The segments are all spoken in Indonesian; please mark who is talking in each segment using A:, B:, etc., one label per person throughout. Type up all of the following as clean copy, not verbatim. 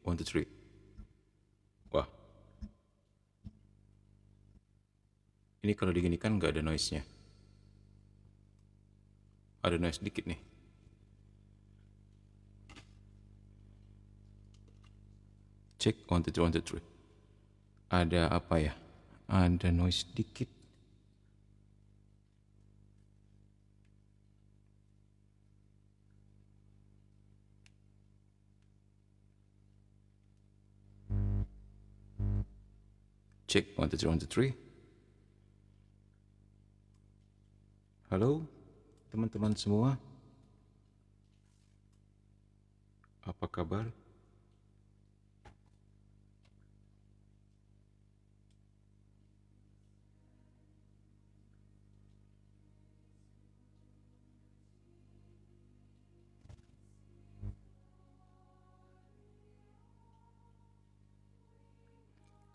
A: one, two, three. Wah, ini kalau diginikan nggak ada noise-nya. Ada noise dikit nih. Cek, one, two, three, one, two, three. Ada apa ya? Ada noise dikit. Cek, one, two, three, one, two, three. Halo, teman-teman semua. Apa kabar?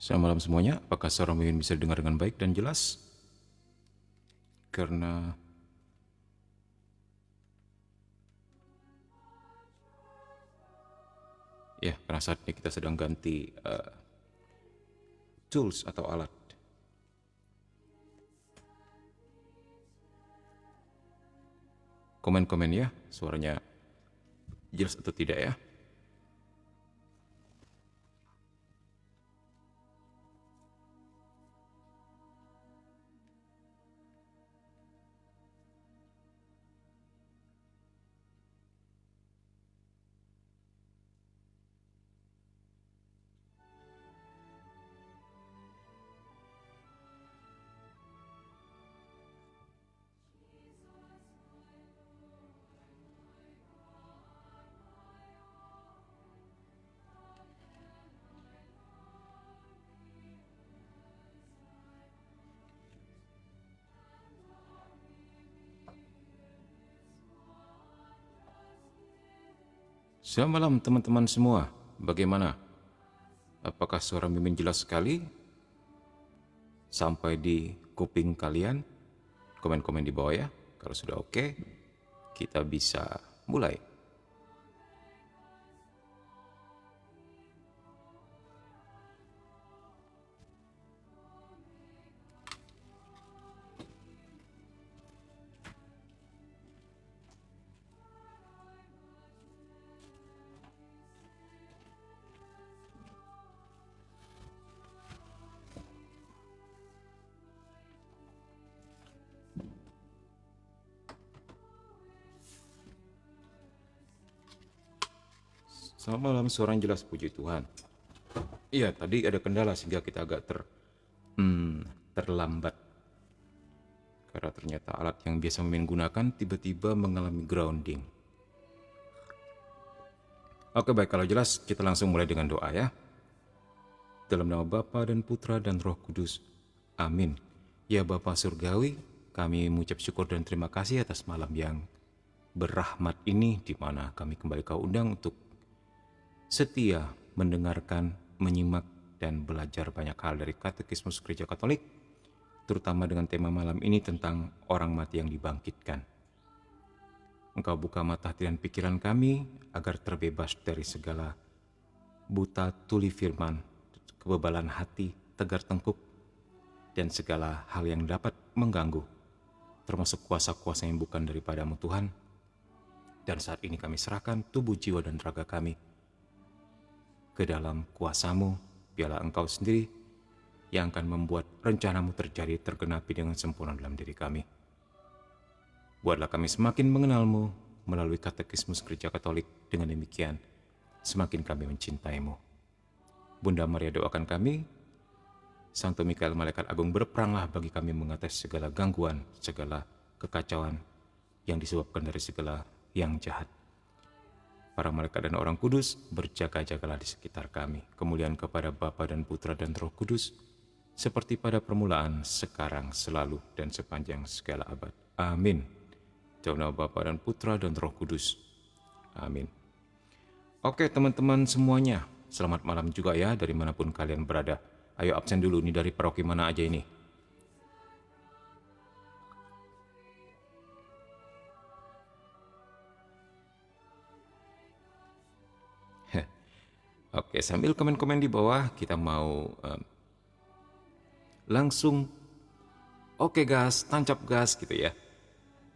A: Selamat malam semuanya. Apakah suara Mimin bisa dengar dengan baik dan jelas? Karena saat ini kita sedang ganti tools atau alat. Komen-komen ya, suaranya jelas atau tidak ya? Selamat malam teman-teman semua. Bagaimana? Apakah suara Mimin jelas sekali? Sampai di kuping kalian? Komen-komen di bawah ya. Kalau sudah oke, kita bisa mulai. Selamat malam, suara yang jelas, puji Tuhan. Iya, tadi ada kendala sehingga kita agak terlambat. Karena ternyata alat yang biasa Mimin gunakan tiba-tiba mengalami grounding. Oke baik, kalau jelas kita langsung mulai dengan doa ya. Dalam nama Bapa dan Putra dan Roh Kudus. Amin. Ya Bapa Surgawi, kami mengucap syukur dan terima kasih atas malam yang berrahmat ini, di mana kami kembali Kau undang untuk setia mendengarkan, menyimak, dan belajar banyak hal dari Katekismus Gereja Katolik, terutama dengan tema malam ini tentang orang mati yang dibangkitkan. Engkau buka mata hati dan pikiran kami agar terbebas dari segala buta tuli firman, kebebalan hati, tegar tengkuk, dan segala hal yang dapat mengganggu, termasuk kuasa-kuasa yang bukan daripadamu Tuhan. Dan saat ini kami serahkan tubuh, jiwa, dan raga kami ke dalam kuasa-Mu, biarlah Engkau sendiri yang akan membuat rencana-Mu terjadi tergenapi dengan sempurna dalam diri kami. Buatlah kami semakin mengenal-Mu melalui Katekismus Gereja Katolik. Dengan demikian, semakin kami mencintai-Mu. Bunda Maria doakan kami, Santo Mikael Malaikat Agung berperanglah bagi kami mengatasi segala gangguan, segala kekacauan yang disebabkan dari segala yang jahat. Para malaikat dan orang kudus, berjaga-jagalah di sekitar kami. Kemuliaan kepada Bapa dan Putra dan Roh Kudus, seperti pada permulaan, sekarang, selalu, dan sepanjang segala abad. Amin. Dalam nama Bapa dan Putra dan Roh Kudus. Amin. Oke teman-teman semuanya, selamat malam juga ya dari manapun kalian berada. Ayo absen dulu nih, dari paroki mana aja ini? Oke, sambil komen-komen di bawah, kita mau langsung oke gas, tancap gas gitu ya.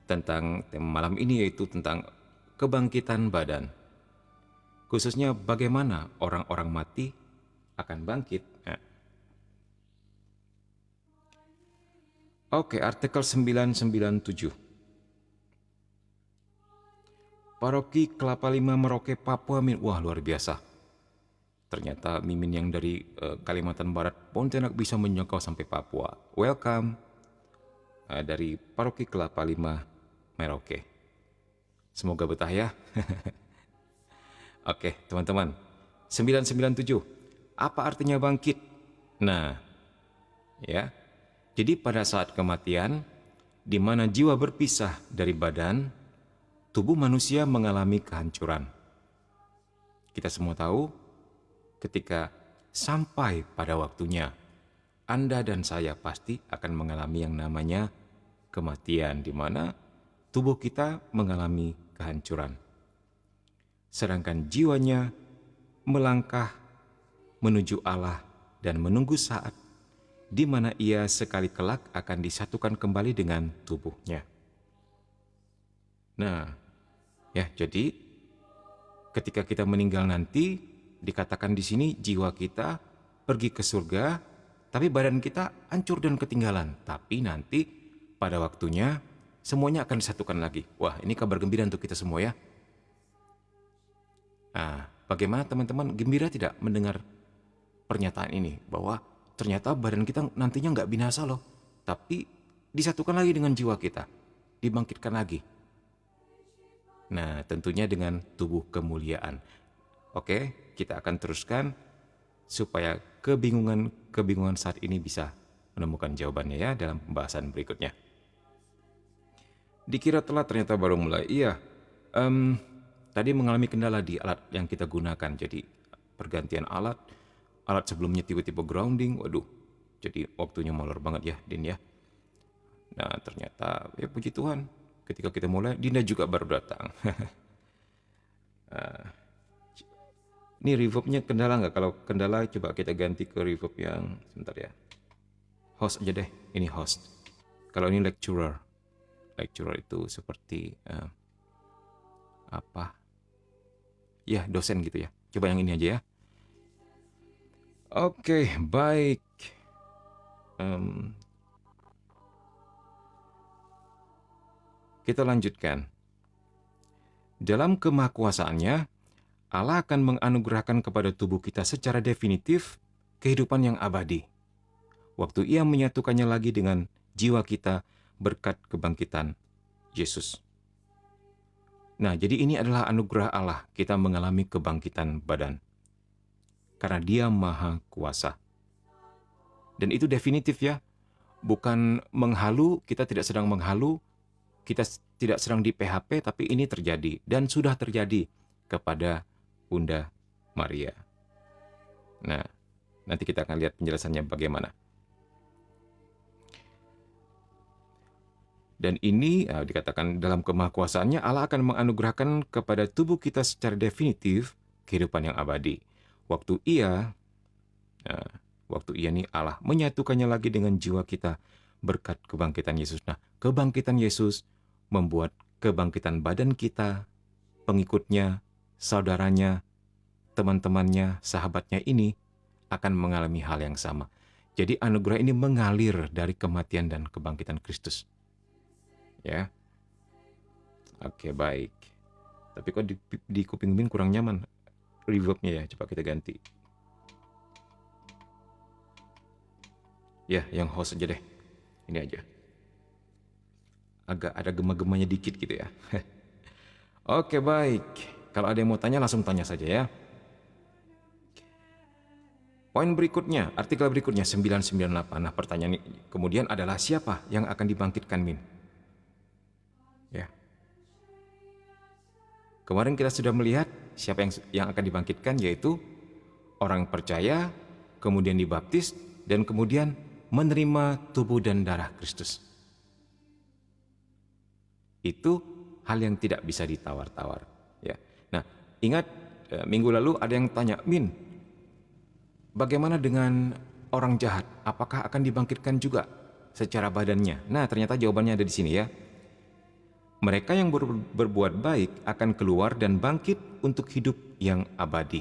A: Tentang tema malam ini yaitu tentang kebangkitan badan. Khususnya bagaimana orang-orang mati akan bangkit. Nah, oke, artikel 997. Paroki Kelapa Lima Merauke, Papua. Wah, luar biasa. Ternyata Mimin yang dari Kalimantan Barat, Pontianak bisa menjangkau sampai Papua. Welcome dari Paroki Kelapa Lima Merauke. Semoga betah ya. Oke, teman-teman. 997. Apa artinya bangkit? Nah, ya. Jadi pada saat kematian, di mana jiwa berpisah dari badan, tubuh manusia mengalami kehancuran. Kita semua tahu, ketika sampai pada waktunya, Anda dan saya pasti akan mengalami yang namanya kematian, di mana tubuh kita mengalami kehancuran. Sedangkan jiwanya melangkah menuju Allah dan menunggu saat di mana ia sekali kelak akan disatukan kembali dengan tubuhnya. Nah, ya, jadi ketika kita meninggal nanti, dikatakan di sini jiwa kita pergi ke surga, tapi badan kita hancur dan ketinggalan. Tapi nanti pada waktunya semuanya akan disatukan lagi. Wah, ini kabar gembira untuk kita semua ya. Nah, bagaimana teman-teman, gembira tidak mendengar pernyataan ini? Bahwa ternyata badan kita nantinya nggak binasa loh, tapi disatukan lagi dengan jiwa kita, dibangkitkan lagi. Nah, tentunya dengan tubuh kemuliaan. Oke, kita akan teruskan supaya kebingungan saat ini bisa menemukan jawabannya ya dalam pembahasan berikutnya. Dikira telat, ternyata baru mulai. Iya, tadi mengalami kendala di alat yang kita gunakan. Jadi pergantian alat sebelumnya tiba-tiba grounding. Waduh, jadi waktunya molor banget ya, Din ya. Nah, ternyata ya puji Tuhan, ketika kita mulai, Dinda juga baru datang. Ini reverbnya kendala nggak? Kalau kendala coba kita ganti ke reverb yang sebentar ya. Host aja deh, ini host. Kalau ini lecturer itu seperti apa? Ya, dosen gitu ya. Coba yang ini aja ya. Oke, baik. Kita lanjutkan. Dalam kemahakuasaannya, Allah akan menganugerahkan kepada tubuh kita secara definitif kehidupan yang abadi. Waktu Ia menyatukannya lagi dengan jiwa kita berkat kebangkitan Yesus. Nah, jadi ini adalah anugerah Allah, kita mengalami kebangkitan badan. Karena Dia Maha Kuasa. Dan itu definitif ya. Bukan menghalu, kita tidak sedang menghalu, kita tidak sedang di PHP, tapi ini terjadi. Dan sudah terjadi kepada Bunda Maria. Nah, nanti kita akan lihat penjelasannya bagaimana. Dan ini dikatakan dalam kemahakuasaannya Allah akan menganugerahkan kepada tubuh kita secara definitif kehidupan yang abadi. Waktu ia nih Allah menyatukannya lagi dengan jiwa kita berkat kebangkitan Yesus. Nah, kebangkitan Yesus membuat kebangkitan badan kita, pengikutnya, saudaranya, teman-temannya, sahabatnya ini akan mengalami hal yang sama. Jadi anugerah ini mengalir dari kematian dan kebangkitan Kristus. Ya. Oke, baik. Tapi kok di kuping Min kurang nyaman reverbnya ya. Coba kita ganti. Ya, yang host aja deh. Ini aja. Agak ada gema-gemanya dikit gitu ya. Oke, baik. Kalau ada yang mau tanya, langsung tanya saja ya. Poin berikutnya, artikel berikutnya 998. Nah, pertanyaan ini kemudian adalah siapa yang akan dibangkitkan, Min? Ya. Kemarin kita sudah melihat siapa yang akan dibangkitkan, yaitu orang percaya, kemudian dibaptis, dan kemudian menerima tubuh dan darah Kristus. Itu hal yang tidak bisa ditawar-tawar. Ya. Nah, ingat minggu lalu ada yang tanya, Min, Bagaimana dengan orang jahat? Apakah akan dibangkitkan juga secara badannya? Nah, ternyata jawabannya ada di sini ya. Mereka yang berbuat baik akan keluar dan bangkit untuk hidup yang abadi.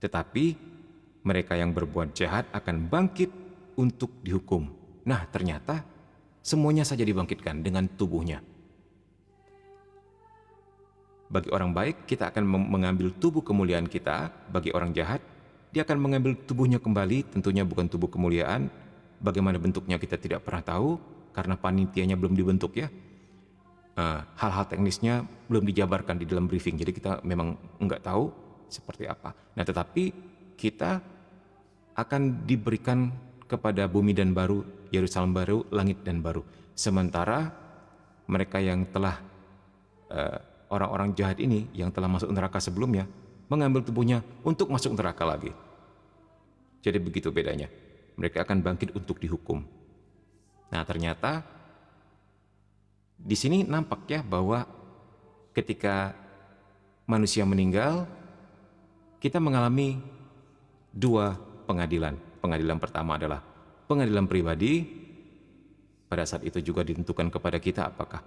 A: Tetapi mereka yang berbuat jahat akan bangkit untuk dihukum. Nah, ternyata semuanya saja dibangkitkan dengan tubuhnya. Bagi orang baik, kita akan mengambil tubuh kemuliaan kita. Bagi orang jahat, dia akan mengambil tubuhnya kembali, tentunya bukan tubuh kemuliaan. Bagaimana bentuknya kita tidak pernah tahu, karena panitianya belum dibentuk ya. Hal-hal teknisnya belum dijabarkan di dalam briefing, jadi kita memang nggak tahu seperti apa. Nah, tetapi kita akan diberikan kepada bumi dan baru, Yerusalem baru, langit dan baru. Sementara mereka yang telah orang-orang jahat ini yang telah masuk neraka sebelumnya mengambil tubuhnya untuk masuk neraka lagi. Jadi begitu bedanya. Mereka akan bangkit untuk dihukum. Nah, ternyata di sini nampak ya bahwa ketika manusia meninggal, kita mengalami dua pengadilan. Pengadilan pertama adalah pengadilan pribadi. Pada saat itu juga ditentukan kepada kita apakah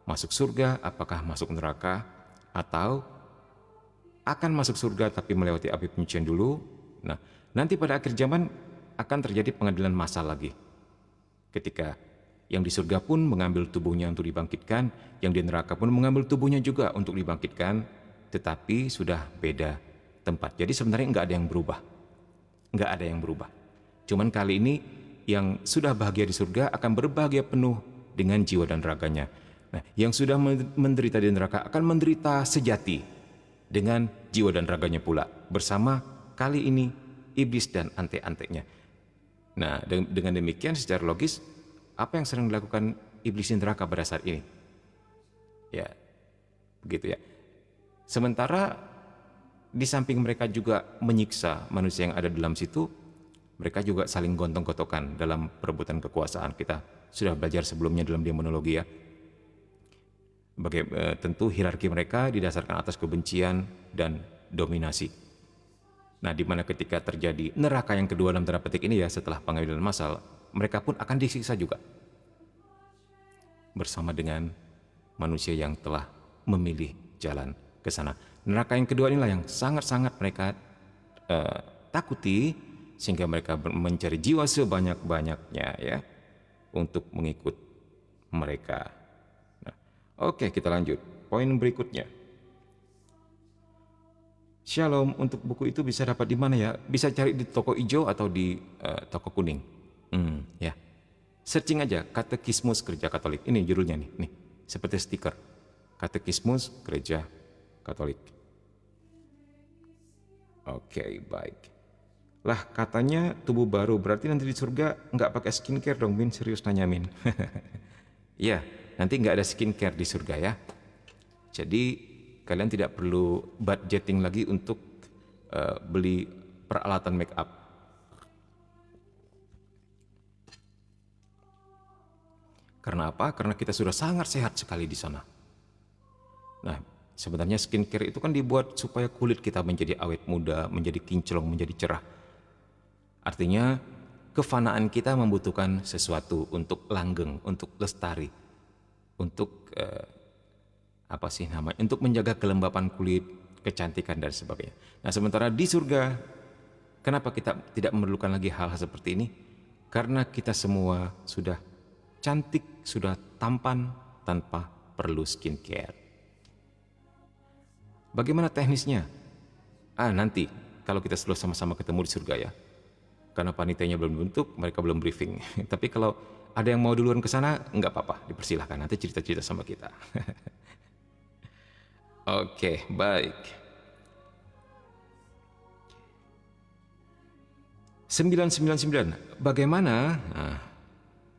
A: masuk surga, apakah masuk neraka, atau akan masuk surga tapi melewati api penyucian dulu. Nah, nanti pada akhir zaman akan terjadi pengadilan massal lagi. Ketika yang di surga pun mengambil tubuhnya untuk dibangkitkan, yang di neraka pun mengambil tubuhnya juga untuk dibangkitkan, tetapi sudah beda tempat. Jadi sebenarnya nggak ada yang berubah. Nggak ada yang berubah. Cuman kali ini yang sudah bahagia di surga akan berbahagia penuh dengan jiwa dan raganya. Nah, yang sudah menderita di neraka akan menderita sejati dengan jiwa dan raganya pula. Bersama kali ini iblis dan ante-antenya. Nah, dengan demikian secara logis, apa yang sering dilakukan iblis di neraka pada saat ini? Ya, begitu ya. Sementara di samping mereka juga menyiksa manusia yang ada dalam situ, mereka juga saling gontong-gotokan dalam perebutan kekuasaan. Kita sudah belajar sebelumnya dalam demonologi ya. Tentu hierarki mereka didasarkan atas kebencian dan dominasi. Nah, di mana ketika terjadi neraka yang kedua dalam tanda petik ini ya, setelah pengadilan massal, mereka pun akan disiksa juga bersama dengan manusia yang telah memilih jalan ke sana. Neraka yang kedua inilah yang sangat-sangat mereka takuti, sehingga mereka mencari jiwa sebanyak-banyaknya ya untuk mengikut mereka. Nah, oke, kita lanjut. Poin berikutnya. Shalom, untuk buku itu bisa dapat di mana ya? Bisa cari di toko hijau atau di toko kuning. Ya. Searching aja Katekismus Gereja Katolik. Ini judulnya nih, seperti stiker. Katekismus Gereja Katolik. Oke, baik. Lah, katanya tubuh baru, berarti nanti di surga nggak pakai skincare dong, Min? Serius nanya, Min? Iya, nanti nggak ada skincare di surga ya. Jadi kalian tidak perlu budgeting lagi untuk beli peralatan make up. Karena apa? Karena kita sudah sangat sehat sekali di sana. Nah, sebenarnya skincare itu kan dibuat supaya kulit kita menjadi awet muda, menjadi kinclong, menjadi cerah. Artinya kefanaan kita membutuhkan sesuatu untuk langgeng, untuk lestari, untuk untuk menjaga kelembapan kulit, kecantikan dan sebagainya. Nah, sementara di surga, kenapa kita tidak memerlukan lagi hal-hal seperti ini? Karena kita semua sudah cantik, sudah tampan tanpa perlu skincare. Bagaimana teknisnya? Nanti kalau kita sudah sama-sama ketemu di surga ya. Karena panitianya belum dibentuk, mereka belum briefing. Tapi kalau ada yang mau duluan ke sana, nggak apa-apa, dipersilahkan. Nanti cerita-cerita sama kita. Oke, baik. 999. Bagaimana?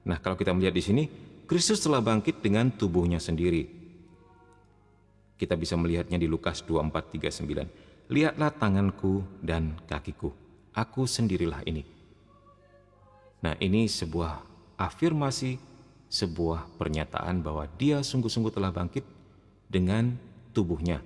A: Nah, kalau kita melihat di sini, Kristus telah bangkit dengan tubuhnya sendiri. Kita bisa melihatnya di Lukas 24:39. Lihatlah tanganku dan kakiku. Aku sendirilah ini. Nah, ini sebuah afirmasi, sebuah pernyataan bahwa dia sungguh-sungguh telah bangkit dengan tubuhnya.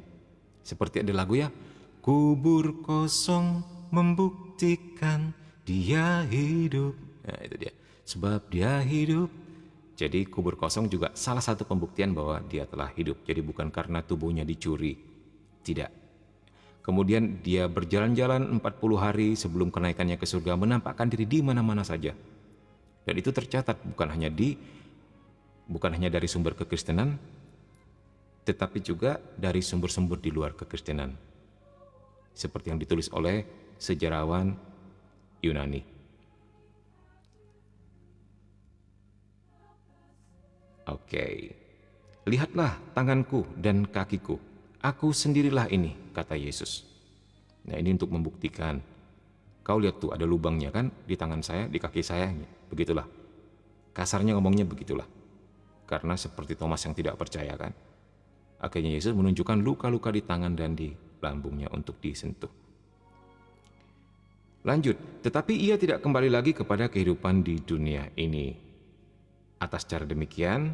A: Seperti ada lagu ya, kubur kosong membuktikan dia hidup. Nah, itu dia. Sebab dia hidup. Jadi kubur kosong juga salah satu pembuktian bahwa dia telah hidup. Jadi bukan karena tubuhnya dicuri. Tidak. Kemudian dia berjalan-jalan 40 hari sebelum kenaikannya ke surga, menampakkan diri di mana-mana saja. Dan itu tercatat bukan hanya dari sumber kekristenan, tetapi juga dari sumber-sumber di luar kekristenan. Seperti yang ditulis oleh sejarawan Yunani. Oke. Lihatlah tanganku dan kakiku. Aku sendirilah ini, kata Yesus. Nah, ini untuk membuktikan. Kau lihat tuh ada lubangnya kan di tangan saya, di kaki saya. Begitulah. Kasarnya ngomongnya begitulah. Karena seperti Thomas yang tidak percaya kan. Akhirnya Yesus menunjukkan luka-luka di tangan dan di lambungnya untuk disentuh. Lanjut, tetapi ia tidak kembali lagi kepada kehidupan di dunia ini. Atas cara demikian,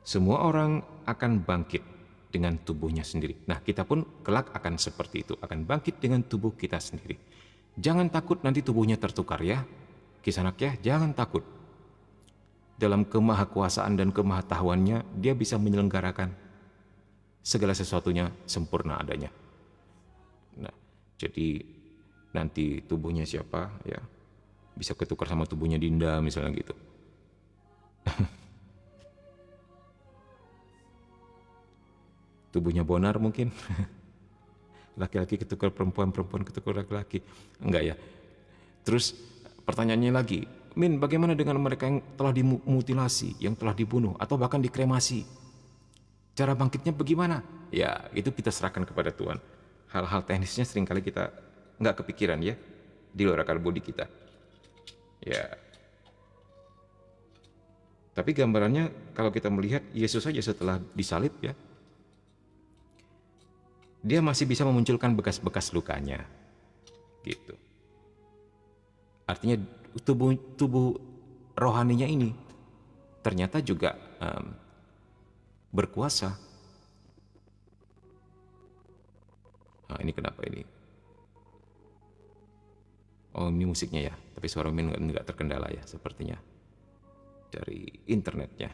A: semua orang akan bangkit dengan tubuhnya sendiri. Nah, kita pun kelak akan seperti itu, akan bangkit dengan tubuh kita sendiri. Jangan takut nanti tubuhnya tertukar ya, Kisanak ya, jangan takut. Dalam kemahakuasaan dan kemahatahuannya, dia bisa menyelenggarakan segala sesuatunya sempurna adanya. Nah, jadi nanti tubuhnya siapa ya, bisa ketukar sama tubuhnya Dinda misalnya gitu. Tubuhnya Bonar mungkin. Laki-laki ketukar perempuan, perempuan ketukar laki-laki. Enggak ya. Terus pertanyaannya lagi, Min, bagaimana dengan mereka yang telah dimutilasi, yang telah dibunuh, atau bahkan dikremasi? Cara bangkitnya bagaimana? Ya, itu kita serahkan kepada Tuhan. Hal-hal teknisnya seringkali kita nggak kepikiran ya, di luar akal budi kita. Ya. Tapi gambarannya kalau kita melihat Yesus saja setelah disalib ya, dia masih bisa memunculkan bekas-bekas lukanya. Gitu. Artinya tubuh rohaninya ini ternyata juga berkuasa. Nah, ini kenapa ini? Oh, ini musiknya ya, tapi suara Min nggak terkendala ya sepertinya dari internetnya.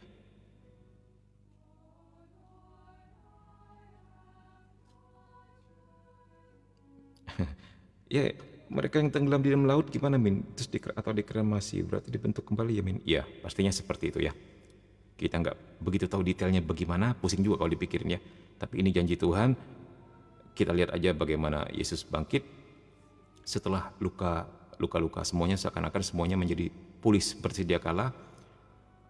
A: Ya, mereka yang tenggelam di dalam laut gimana Min? Terus atau dikremasi berarti dibentuk kembali ya Min? Iya, pastinya seperti itu ya. Kita nggak begitu tahu detailnya bagaimana, pusing juga kalau dipikirin ya. Tapi ini janji Tuhan. Kita lihat aja bagaimana Yesus bangkit setelah luka-luka semuanya seakan-akan semuanya menjadi pulih seperti sedia kala.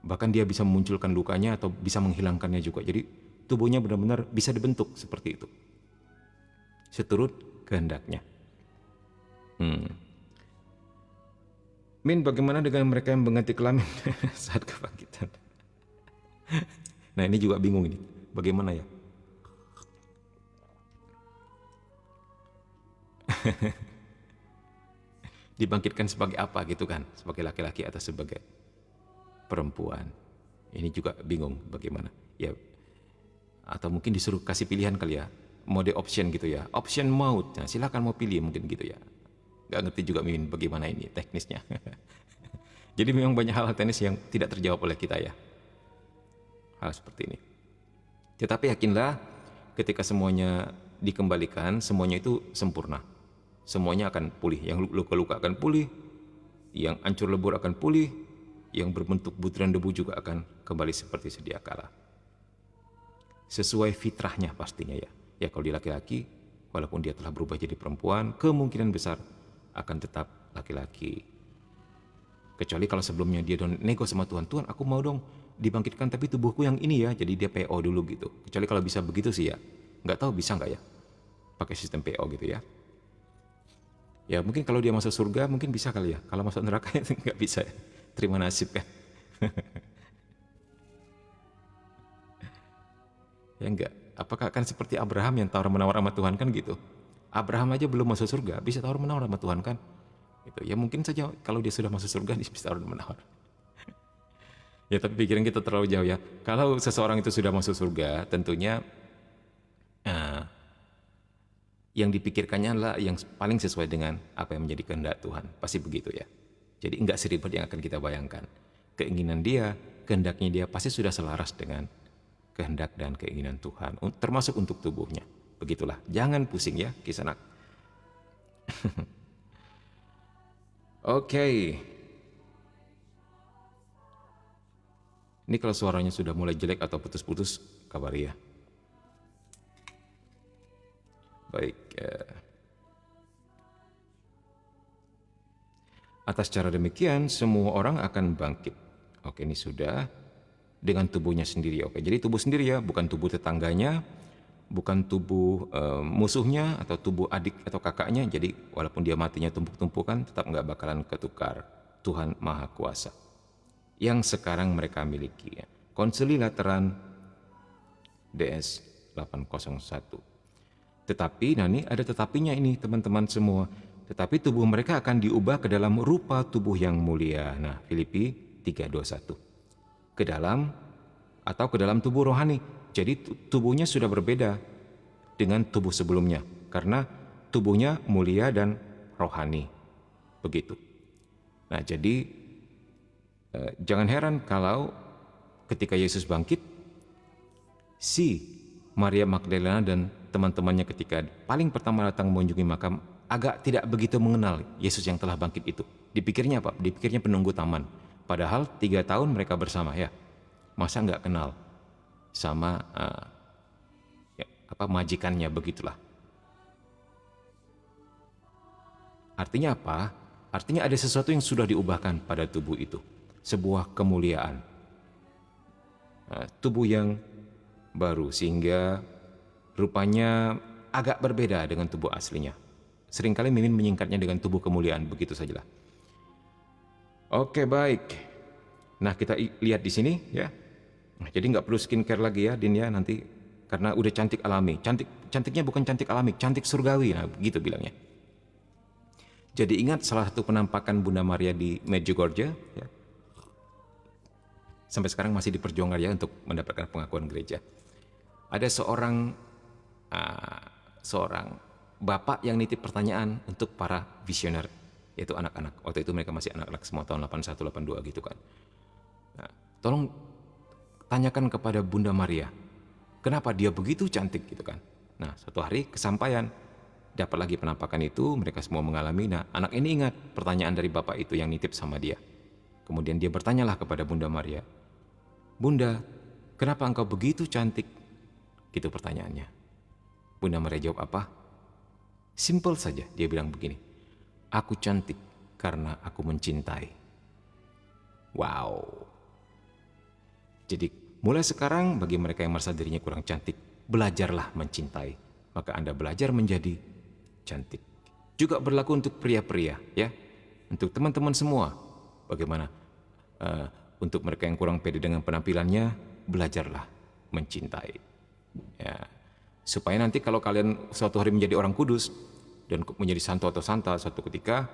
A: Bahkan dia bisa memunculkan lukanya atau bisa menghilangkannya juga. Jadi tubuhnya benar-benar bisa dibentuk seperti itu. Seturut kehendaknya. Min, bagaimana dengan mereka yang mengganti kelamin saat kebangkitan? Nah, ini juga bingung ini. Bagaimana ya? Dibangkitkan sebagai apa gitu kan? Sebagai laki-laki atau sebagai perempuan? Ini juga bingung bagaimana. Ya, atau mungkin disuruh kasih pilihan kali ya. Mode option gitu ya. Option maut. Nah, silakan mau pilih mungkin gitu ya. Gak ngerti juga Min bagaimana ini teknisnya. Jadi memang banyak hal-hal teknis yang tidak terjawab oleh kita ya. Hal seperti ini. Tetapi yakinlah ketika semuanya dikembalikan, semuanya itu sempurna. Semuanya akan pulih. Yang luka-luka akan pulih, yang hancur lebur akan pulih, yang berbentuk butiran debu juga akan kembali seperti sedia kala. Sesuai fitrahnya pastinya ya. Ya kalau dia laki-laki, walaupun dia telah berubah jadi perempuan, kemungkinan besar akan tetap laki-laki. Kecuali kalau sebelumnya dia nego sama Tuhan, Tuhan aku mau dong dibangkitkan tapi tubuhku yang ini ya, jadi dia PO dulu gitu. Kecuali kalau bisa begitu sih ya. Nggak tahu bisa nggak ya pakai sistem PO gitu ya. Ya mungkin kalau dia masuk surga mungkin bisa kali ya. Kalau masuk neraka nggak bisa ya. Terima nasib kan. Ya enggak. Apakah akan seperti Abraham yang tawar-menawar sama Tuhan kan gitu. Abraham aja belum masuk surga, bisa tawar-menawar sama Tuhan kan. Gitu. Ya mungkin saja kalau dia sudah masuk surga, dia bisa tawar-menawar. Ya tapi pikiran kita terlalu jauh ya. Kalau seseorang itu sudah masuk surga, tentunya yang dipikirkannya adalah yang paling sesuai dengan apa yang menjadi kehendak Tuhan. Pasti begitu ya. Jadi enggak seribet yang akan kita bayangkan. Keinginan dia, kehendaknya dia pasti sudah selaras dengan kehendak dan keinginan Tuhan, termasuk untuk tubuhnya. Begitulah, jangan pusing ya Kisanak. Oke. Ini kalau suaranya sudah mulai jelek atau putus-putus, kabari ya. Baik. Atas cara demikian, semua orang akan bangkit. Oke, ini sudah. Dengan tubuhnya sendiri. Oke, jadi tubuh sendiri ya, bukan tubuh tetangganya, bukan tubuh musuhnya, atau tubuh adik atau kakaknya. Jadi walaupun dia matinya tumpuk-tumpukan, tetap nggak bakalan ketukar. Tuhan Maha Kuasa. Yang sekarang mereka miliki. Ya. Konsili Lateran DS 801. Tetapi, nah ini ada tetapinya ini teman-teman semua. Tetapi tubuh mereka akan diubah ke dalam rupa tubuh yang mulia. Nah, Filipi 3:21. Ke dalam atau ke dalam tubuh rohani. Jadi tubuhnya sudah berbeda dengan tubuh sebelumnya. Karena tubuhnya mulia dan rohani. Begitu. Nah, jadi jangan heran kalau ketika Yesus bangkit, si Maria Magdalena dan teman-temannya ketika paling pertama datang mengunjungi makam agak tidak begitu mengenal Yesus yang telah bangkit itu. Dipikirnya apa? Dipikirnya penunggu taman. Padahal 3 tahun mereka bersama ya. Masa nggak kenal sama majikannya, begitulah. Artinya apa? Artinya ada sesuatu yang sudah diubahkan pada tubuh itu. Sebuah kemuliaan. Tubuh yang baru sehingga rupanya agak berbeda dengan tubuh aslinya. Seringkali Mimin menyingkatnya dengan tubuh kemuliaan, begitu sajalah. Oke, baik. Nah, kita lihat di sini ya. Jadi nggak perlu skincare lagi ya, Din ya, nanti karena udah cantik alami. Cantiknya bukan cantik alami, cantik surgawi. Nah, begitu bilangnya. Jadi ingat salah satu penampakan Bunda Maria di Medjugorje ya. Sampai sekarang masih diperjuangkan ya untuk mendapatkan pengakuan gereja. Ada seorang bapak yang nitip pertanyaan untuk para visioner, yaitu anak-anak. Waktu itu mereka masih anak-anak semua, tahun 81, 82 gitu kan. Nah, tolong tanyakan kepada Bunda Maria, kenapa dia begitu cantik gitu kan. Nah, suatu hari kesampaian, dapat lagi penampakan itu, mereka semua mengalami. Nah, anak ini ingat pertanyaan dari bapak itu yang nitip sama dia. Kemudian dia bertanyalah kepada Bunda Maria, Bunda, kenapa engkau begitu cantik? Gitu pertanyaannya. Bunda Maria jawab apa? Simple saja, dia bilang begini, aku cantik karena aku mencintai. Wow. Jadi mulai sekarang bagi mereka yang merasa dirinya kurang cantik, belajarlah mencintai. Maka Anda belajar menjadi cantik. Juga berlaku untuk pria-pria ya. Untuk teman-teman semua. Bagaimana? Untuk mereka yang kurang pede dengan penampilannya, belajarlah mencintai. Ya. Supaya nanti kalau kalian suatu hari menjadi orang kudus dan menjadi santo atau santa, suatu ketika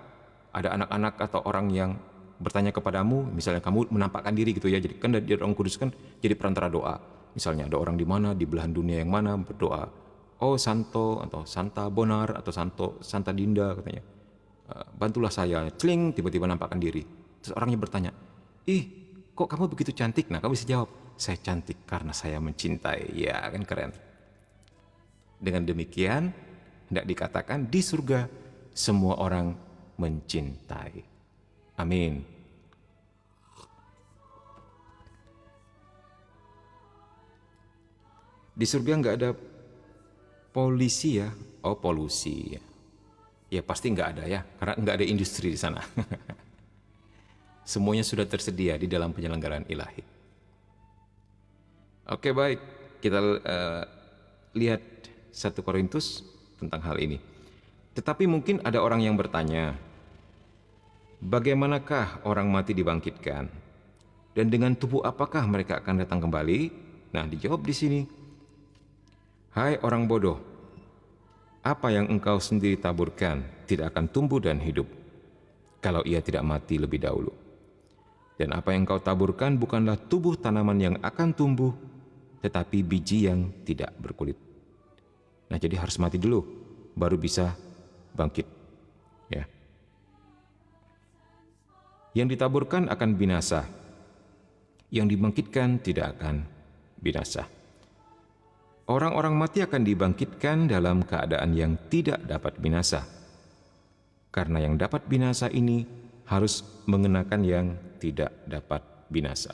A: ada anak-anak atau orang yang bertanya kepadamu, misalnya kamu menampakkan diri gitu ya, jadi kan dari orang kudus kan jadi perantara doa. Misalnya ada orang di mana, di belahan dunia yang mana berdoa, oh santo atau santa bonar atau santa dinda katanya, bantulah saya, celing, tiba-tiba nampakkan diri. Terus orangnya bertanya, ih kok kamu begitu cantik? Nah kamu bisa jawab, saya cantik karena saya mencintai. Ya kan keren. Dengan demikian, hendak dikatakan di surga semua orang mencintai. Amin. Di surga nggak ada polisi ya. Oh polusi ya. Ya pasti nggak ada ya, karena nggak ada industri di sana. Semuanya sudah tersedia di dalam penyelenggaraan ilahi. Oke baik, kita lihat 1 Korintus tentang hal ini. Tetapi mungkin ada orang yang bertanya, bagaimanakah orang mati dibangkitkan? Dan dengan tubuh apakah mereka akan datang kembali? Nah, dijawab di sini. Hai orang bodoh, apa yang engkau sendiri taburkan tidak akan tumbuh dan hidup kalau ia tidak mati lebih dahulu. Dan apa yang engkau taburkan bukanlah tubuh tanaman yang akan tumbuh, tetapi biji yang tidak berkulit. Nah, jadi harus mati dulu. baru bisa bangkit. Ya. Yang ditaburkan akan binasa, yang dibangkitkan tidak akan binasa. Orang-orang mati akan dibangkitkan dalam keadaan yang tidak dapat binasa. Karena yang dapat binasa ini harus mengenakan yang tidak dapat binasa.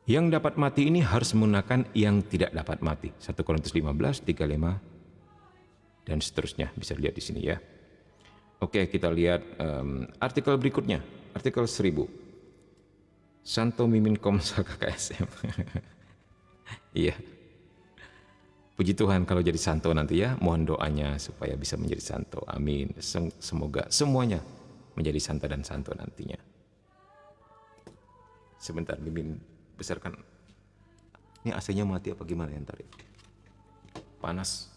A: Yang dapat mati ini harus menggunakan yang tidak dapat mati. 1 Korintus 15, 35, dan seterusnya. Bisa lihat di sini ya. Oke, kita lihat artikel berikutnya. Artikel 1000. Santo mimin komsa KKSM. Iya. Puji Tuhan kalau jadi santo nanti ya. Mohon doanya supaya bisa menjadi santo. Amin. Semoga semuanya menjadi santa dan santo nantinya. Sebentar, mimin besarkan. Ini AC-nya mati apa gimana ya ntar ya? Panas.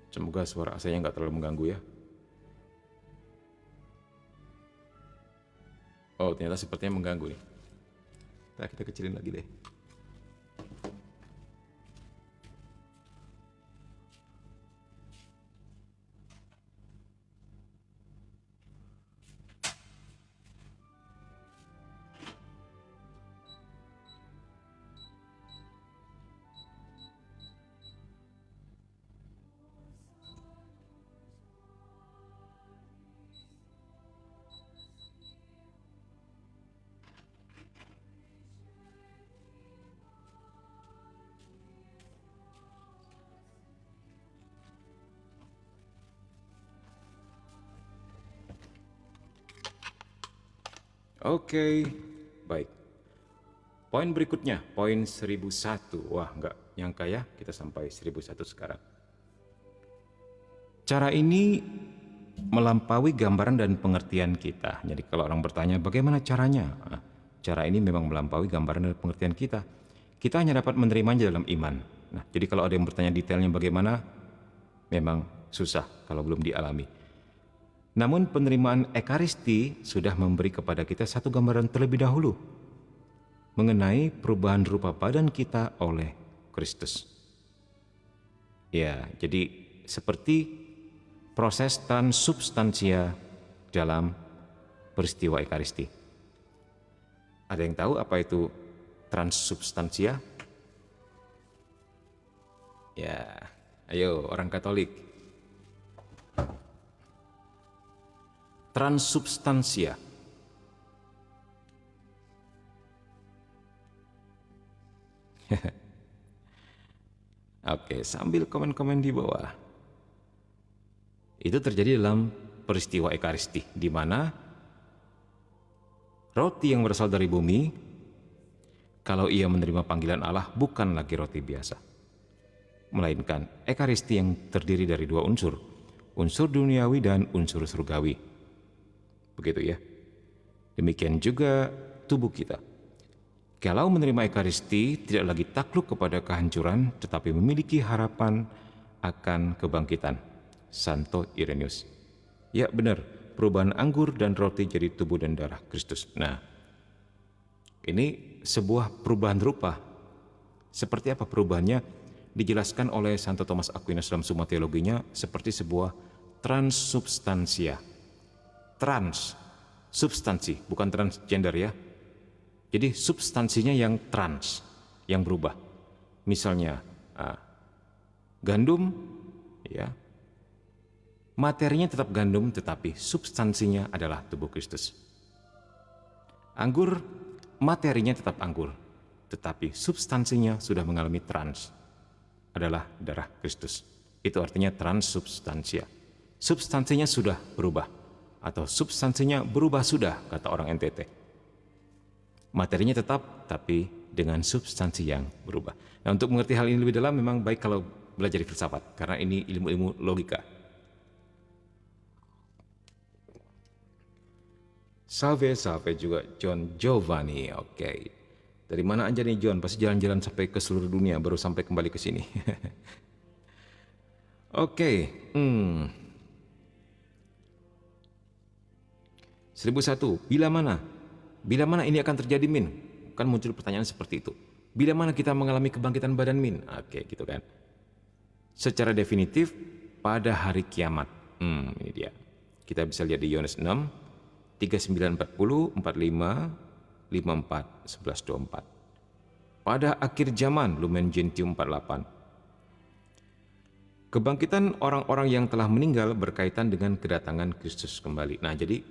A: Semoga suara AC-nya nggak terlalu mengganggu ya. Oh, ternyata sepertinya mengganggu nih. Nah, kita kecilin lagi deh. Oke, baik. Poin berikutnya, poin 1001. Wah, nggak nyangka ya kita sampai 1001 sekarang. Cara ini melampaui gambaran dan pengertian kita. Jadi kalau orang bertanya bagaimana caranya? Nah, cara ini memang melampaui gambaran dan pengertian kita. Kita hanya dapat menerimanya dalam iman. Nah, jadi kalau ada yang bertanya detailnya bagaimana, memang susah kalau belum dialami. Namun penerimaan Ekaristi sudah memberi kepada kita satu gambaran terlebih dahulu mengenai perubahan rupa badan kita oleh Kristus. Ya, jadi seperti proses transubstansia dalam peristiwa Ekaristi. Ada yang tahu apa itu transubstansia? Ya, ayo orang Katolik. Transubstansia. Oke, sambil komen-komen di bawah. Itu terjadi dalam peristiwa Ekaristi, di mana roti yang berasal dari bumi, kalau ia menerima panggilan Allah, bukan lagi roti biasa, melainkan Ekaristi yang terdiri dari dua unsur, unsur duniawi dan unsur surgawi. Begitu ya. Demikian juga tubuh kita. Kalau menerima Ekaristi, tidak lagi takluk kepada kehancuran, tetapi memiliki harapan akan kebangkitan. Santo Irenus. Ya benar, perubahan anggur dan roti jadi tubuh dan darah Kristus. Nah, ini sebuah perubahan rupa. Seperti apa perubahannya? Dijelaskan oleh Santo Thomas Aquinas dalam Summa Theologinya seperti sebuah transubstansia. Trans, substansi, bukan transgender ya. Jadi substansinya yang trans, yang berubah. Misalnya gandum, ya, materinya tetap gandum, tetapi substansinya adalah tubuh Kristus. Anggur, materinya tetap anggur, tetapi substansinya sudah mengalami trans, adalah darah Kristus. Itu artinya transubstansia. Substansinya sudah berubah. Atau substansinya berubah sudah, kata orang NTT. Materinya tetap, tapi dengan substansi yang berubah. Nah, untuk mengerti hal ini lebih dalam memang baik kalau belajar filsafat, karena ini ilmu-ilmu logika. Salve, salve juga John Giovanni. Oke. Dari mana aja nih John? Pasti jalan-jalan sampai ke seluruh dunia baru sampai kembali ke sini. Oke. 1001. Bila mana? Bila mana ini akan terjadi, Min? Kan muncul pertanyaan seperti itu. Bila mana kita mengalami kebangkitan badan, Min? Oke, gitu kan. Secara definitif pada hari kiamat. Ini dia. Kita bisa lihat di Yohanes 6, 39, 40, 45, 54, 11, 24. Pada akhir zaman, Lumen Gentium 48. Kebangkitan orang-orang yang telah meninggal berkaitan dengan kedatangan Kristus kembali. Nah, jadi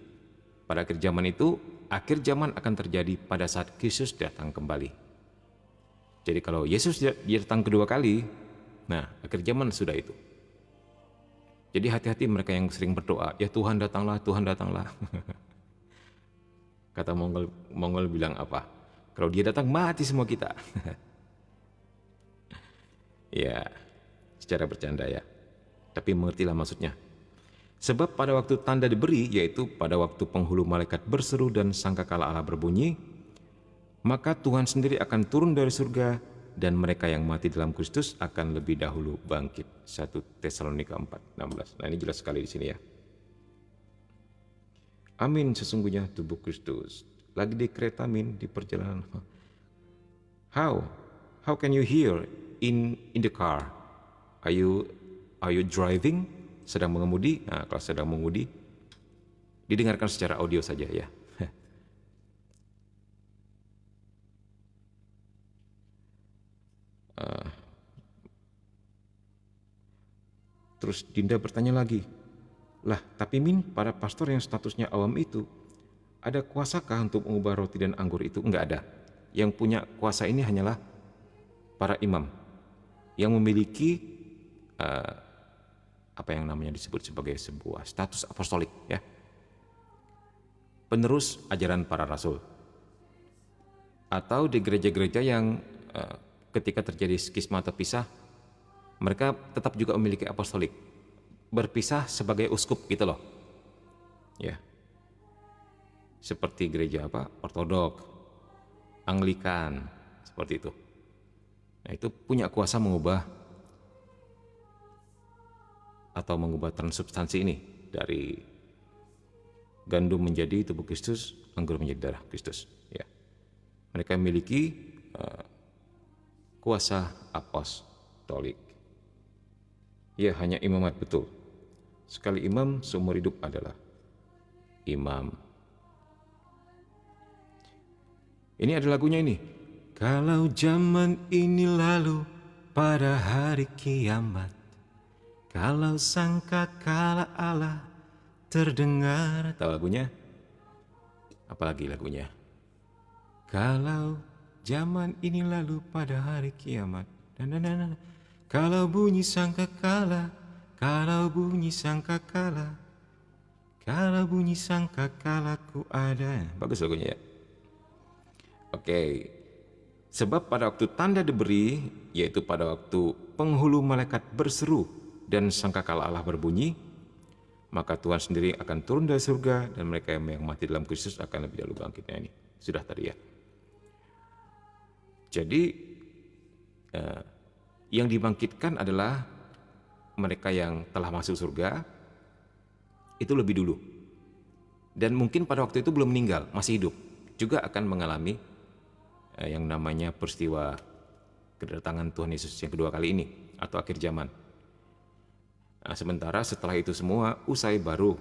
A: pada akhir zaman itu, akhir zaman akan terjadi pada saat Kristus datang kembali. Jadi kalau Yesus datang kedua kali, nah akhir zaman sudah itu. Jadi hati-hati mereka yang sering berdoa, ya Tuhan datanglah, Tuhan datanglah. Kata Mongol bilang apa? Kalau dia datang mati semua kita. Ya, secara bercanda ya. Tapi mengertilah maksudnya. Sebab pada waktu tanda diberi, yaitu pada waktu penghulu malaikat berseru dan sangkakala Allah berbunyi, maka Tuhan sendiri akan turun dari surga dan mereka yang mati dalam Kristus akan lebih dahulu bangkit. 1 Tesalonika 4:16. Nah, ini jelas sekali di sini ya. Amin, sesungguhnya tubuh Kristus lagi di kereta, Min, di perjalanan. How can you hear in the car? Are you driving? Sedang mengemudi? Nah, kalau sedang mengemudi, didengarkan secara audio saja ya. Terus Dinda bertanya lagi, lah tapi Min, para pastor yang statusnya awam itu, ada kuasakah untuk mengubah roti dan anggur itu? Enggak ada. Yang punya kuasa ini hanyalah para imam yang memiliki apa yang namanya disebut sebagai sebuah status apostolik ya, penerus ajaran para rasul. Atau di gereja-gereja yang ketika terjadi skisma atau pisah, mereka tetap juga memiliki apostolik, berpisah sebagai uskup gitu loh ya, seperti gereja apa, ortodok, Anglikan, seperti itu. Nah, itu punya kuasa mengubah atau mengubah transubstansi ini dari gandum menjadi tubuh Kristus, anggur menjadi darah Kristus ya. Mereka memiliki kuasa apostolik. Ya, hanya imamat, betul. Sekali imam, seumur hidup adalah imam. Ini ada lagunya ini. Kalau zaman ini lalu pada hari kiamat, kalau sangkakala Allah terdengar. Tahu lagunya? Apalagi lagunya? Kalau zaman ini lalu pada hari kiamat. Kalau bunyi sangkakala, kalau bunyi sangkakala, kalau bunyi sangkakala ku ada. Bagus lagunya ya. Oke. Sebab pada waktu tanda diberi, yaitu pada waktu penghulu malaikat berseru dan sangkakala Allah berbunyi, maka Tuhan sendiri akan turun dari surga dan mereka yang mati dalam Kristus akan lebih dahulu bangkitnya. Ini sudah tadi ya. Jadi yang dibangkitkan adalah mereka yang telah masuk surga, itu lebih dulu. Dan mungkin pada waktu itu belum meninggal, masih hidup, juga akan mengalami yang namanya peristiwa kedatangan Tuhan Yesus yang kedua kali ini, atau akhir zaman. Nah, sementara setelah itu semua, usai baru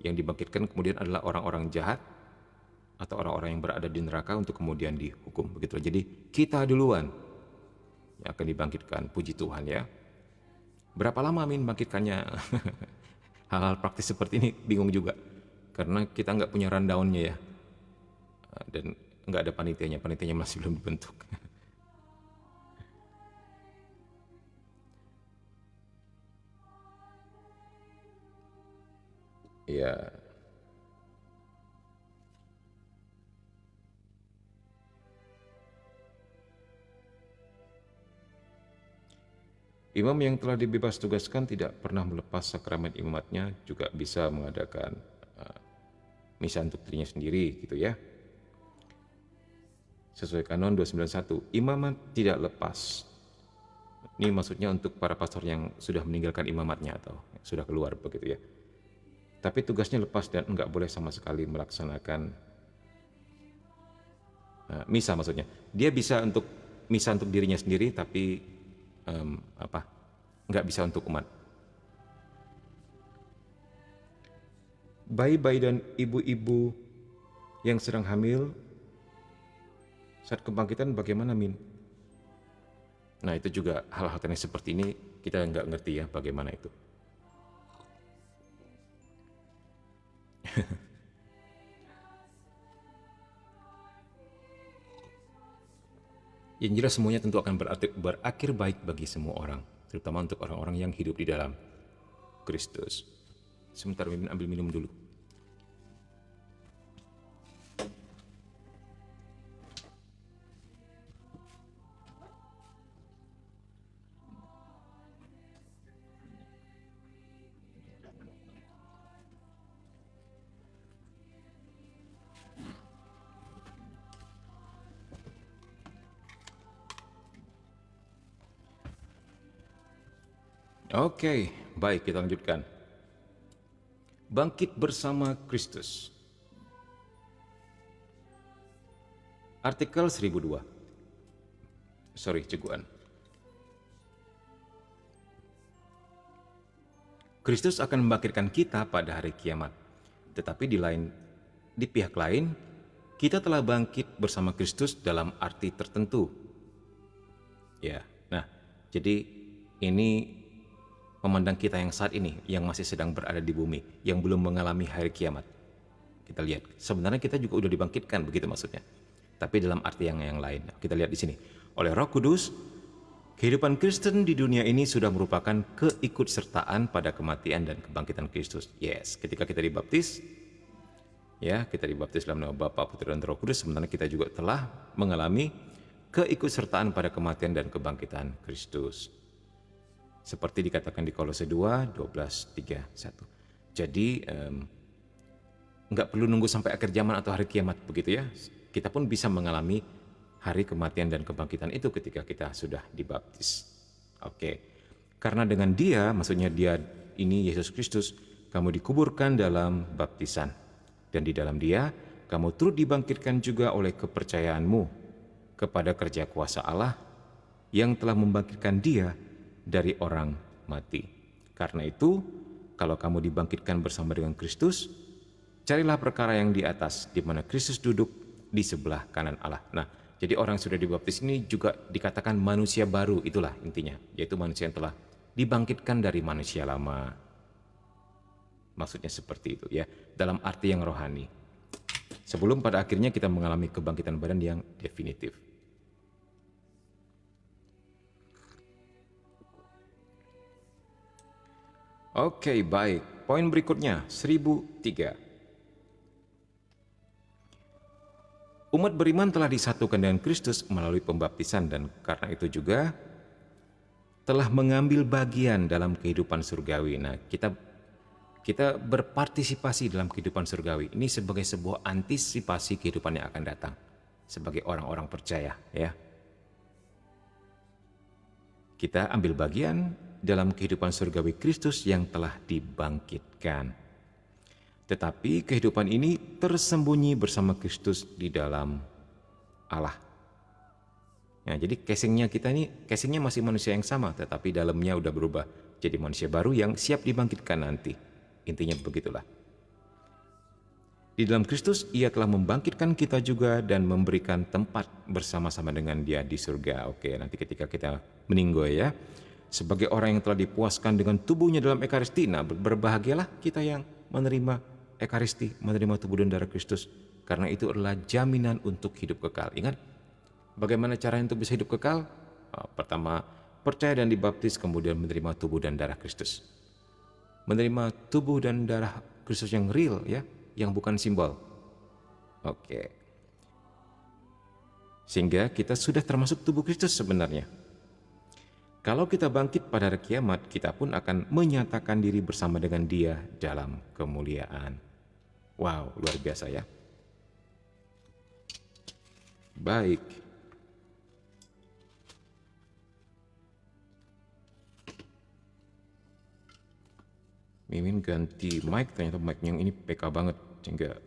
A: yang dibangkitkan kemudian adalah orang-orang jahat, atau orang-orang yang berada di neraka untuk kemudian dihukum. Begitu. Jadi kita duluan yang akan dibangkitkan, puji Tuhan ya. Berapa lama Min bangkitkannya? Hal-hal praktis seperti ini bingung juga, karena kita nggak punya rundown-nya ya, dan nggak ada panitianya masih belum dibentuk. Ya. Imam yang telah dibebas tugaskan tidak pernah melepas sakramen imamatnya juga bisa mengadakan misa untuk dirinya sendiri gitu ya. Sesuai kanon 291, imamat tidak lepas. Ini maksudnya untuk para pastor yang sudah meninggalkan imamatnya atau sudah keluar begitu ya. Tapi tugasnya lepas dan enggak boleh sama sekali melaksanakan misa maksudnya. Dia bisa untuk misa untuk dirinya sendiri tapi enggak bisa untuk umat. Bayi-bayi dan ibu-ibu yang sedang hamil saat kebangkitan bagaimana, Min? Nah, itu juga hal-hal teknis seperti ini kita nggak ngerti ya bagaimana itu. Yang jelas semuanya tentu akan berakhir baik bagi semua orang, terutama untuk orang-orang yang hidup di dalam Kristus. Sebentar, Mimin ambil minum dulu. Oke, baik, kita lanjutkan. Bangkit bersama Kristus. Artikel 1002. Ceguan. Kristus akan membangkitkan kita pada hari kiamat. Tetapi di pihak lain, kita telah bangkit bersama Kristus dalam arti tertentu. Ya, nah, jadi ini memandang kita yang saat ini, yang masih sedang berada di bumi, yang belum mengalami hari kiamat. Kita lihat, sebenarnya kita juga udah dibangkitkan, begitu maksudnya. Tapi dalam arti yang lain. Kita lihat di sini. Oleh Roh Kudus, kehidupan Kristen di dunia ini sudah merupakan keikutsertaan pada kematian dan kebangkitan Kristus. Yes, ketika kita dibaptis, ya, kita dibaptis dalam nama Bapa, Putra, dan Roh Kudus, sebenarnya kita juga telah mengalami keikutsertaan pada kematian dan kebangkitan Kristus. Seperti dikatakan di Kolose 2, 12, 3, 1. Jadi, nggak perlu nunggu sampai akhir zaman atau hari kiamat, begitu ya. Kita pun bisa mengalami hari kematian dan kebangkitan itu ketika kita sudah dibaptis. Oke. Karena dengan Dia, maksudnya Dia ini Yesus Kristus, kamu dikuburkan dalam baptisan. Dan di dalam Dia, kamu turut dibangkitkan juga oleh kepercayaanmu kepada kerja kuasa Allah yang telah membangkitkan Dia dari orang mati. Karena itu, kalau kamu dibangkitkan bersama dengan Kristus, carilah perkara yang di atas, di mana Kristus duduk di sebelah kanan Allah. Nah, jadi orang yang sudah dibaptis ini juga dikatakan manusia baru, itulah intinya, yaitu manusia yang telah dibangkitkan dari manusia lama. Maksudnya seperti itu ya, dalam arti yang rohani. Sebelum pada akhirnya kita mengalami kebangkitan badan yang definitif. Oke, baik. Poin berikutnya, 1003. Umat beriman telah disatukan dengan Kristus melalui pembaptisan dan karena itu juga telah mengambil bagian dalam kehidupan surgawi. Nah, kita berpartisipasi dalam kehidupan surgawi. Ini sebagai sebuah antisipasi kehidupan yang akan datang. Sebagai orang-orang percaya, ya. Kita ambil bagian dalam kehidupan surgawi Kristus yang telah dibangkitkan. Tetapi kehidupan ini tersembunyi bersama Kristus di dalam Allah. Nah, jadi casingnya masih manusia yang sama, tetapi dalamnya udah berubah jadi manusia baru yang siap dibangkitkan nanti. Intinya begitulah. Di dalam Kristus, Ia telah membangkitkan kita juga dan memberikan tempat bersama-sama dengan Dia di surga. Oke, nanti ketika kita meninggal ya, sebagai orang yang telah dipuaskan dengan tubuhnya dalam Ekaristi, nah berbahagialah kita yang menerima Ekaristi, menerima tubuh dan darah Kristus, karena itu adalah jaminan untuk hidup kekal. Ingat, bagaimana cara untuk bisa hidup kekal? Pertama, percaya dan dibaptis, kemudian menerima tubuh dan darah Kristus. Menerima tubuh dan darah Kristus yang real ya, yang bukan simbol. Oke. Sehingga kita sudah termasuk tubuh Kristus sebenarnya. Kalau kita bangkit pada hari kiamat, kita pun akan menyatakan diri bersama dengan Dia dalam kemuliaan. Wow, luar biasa ya. Baik. Mimin ganti mic, ternyata mic yang ini PK banget, sehingga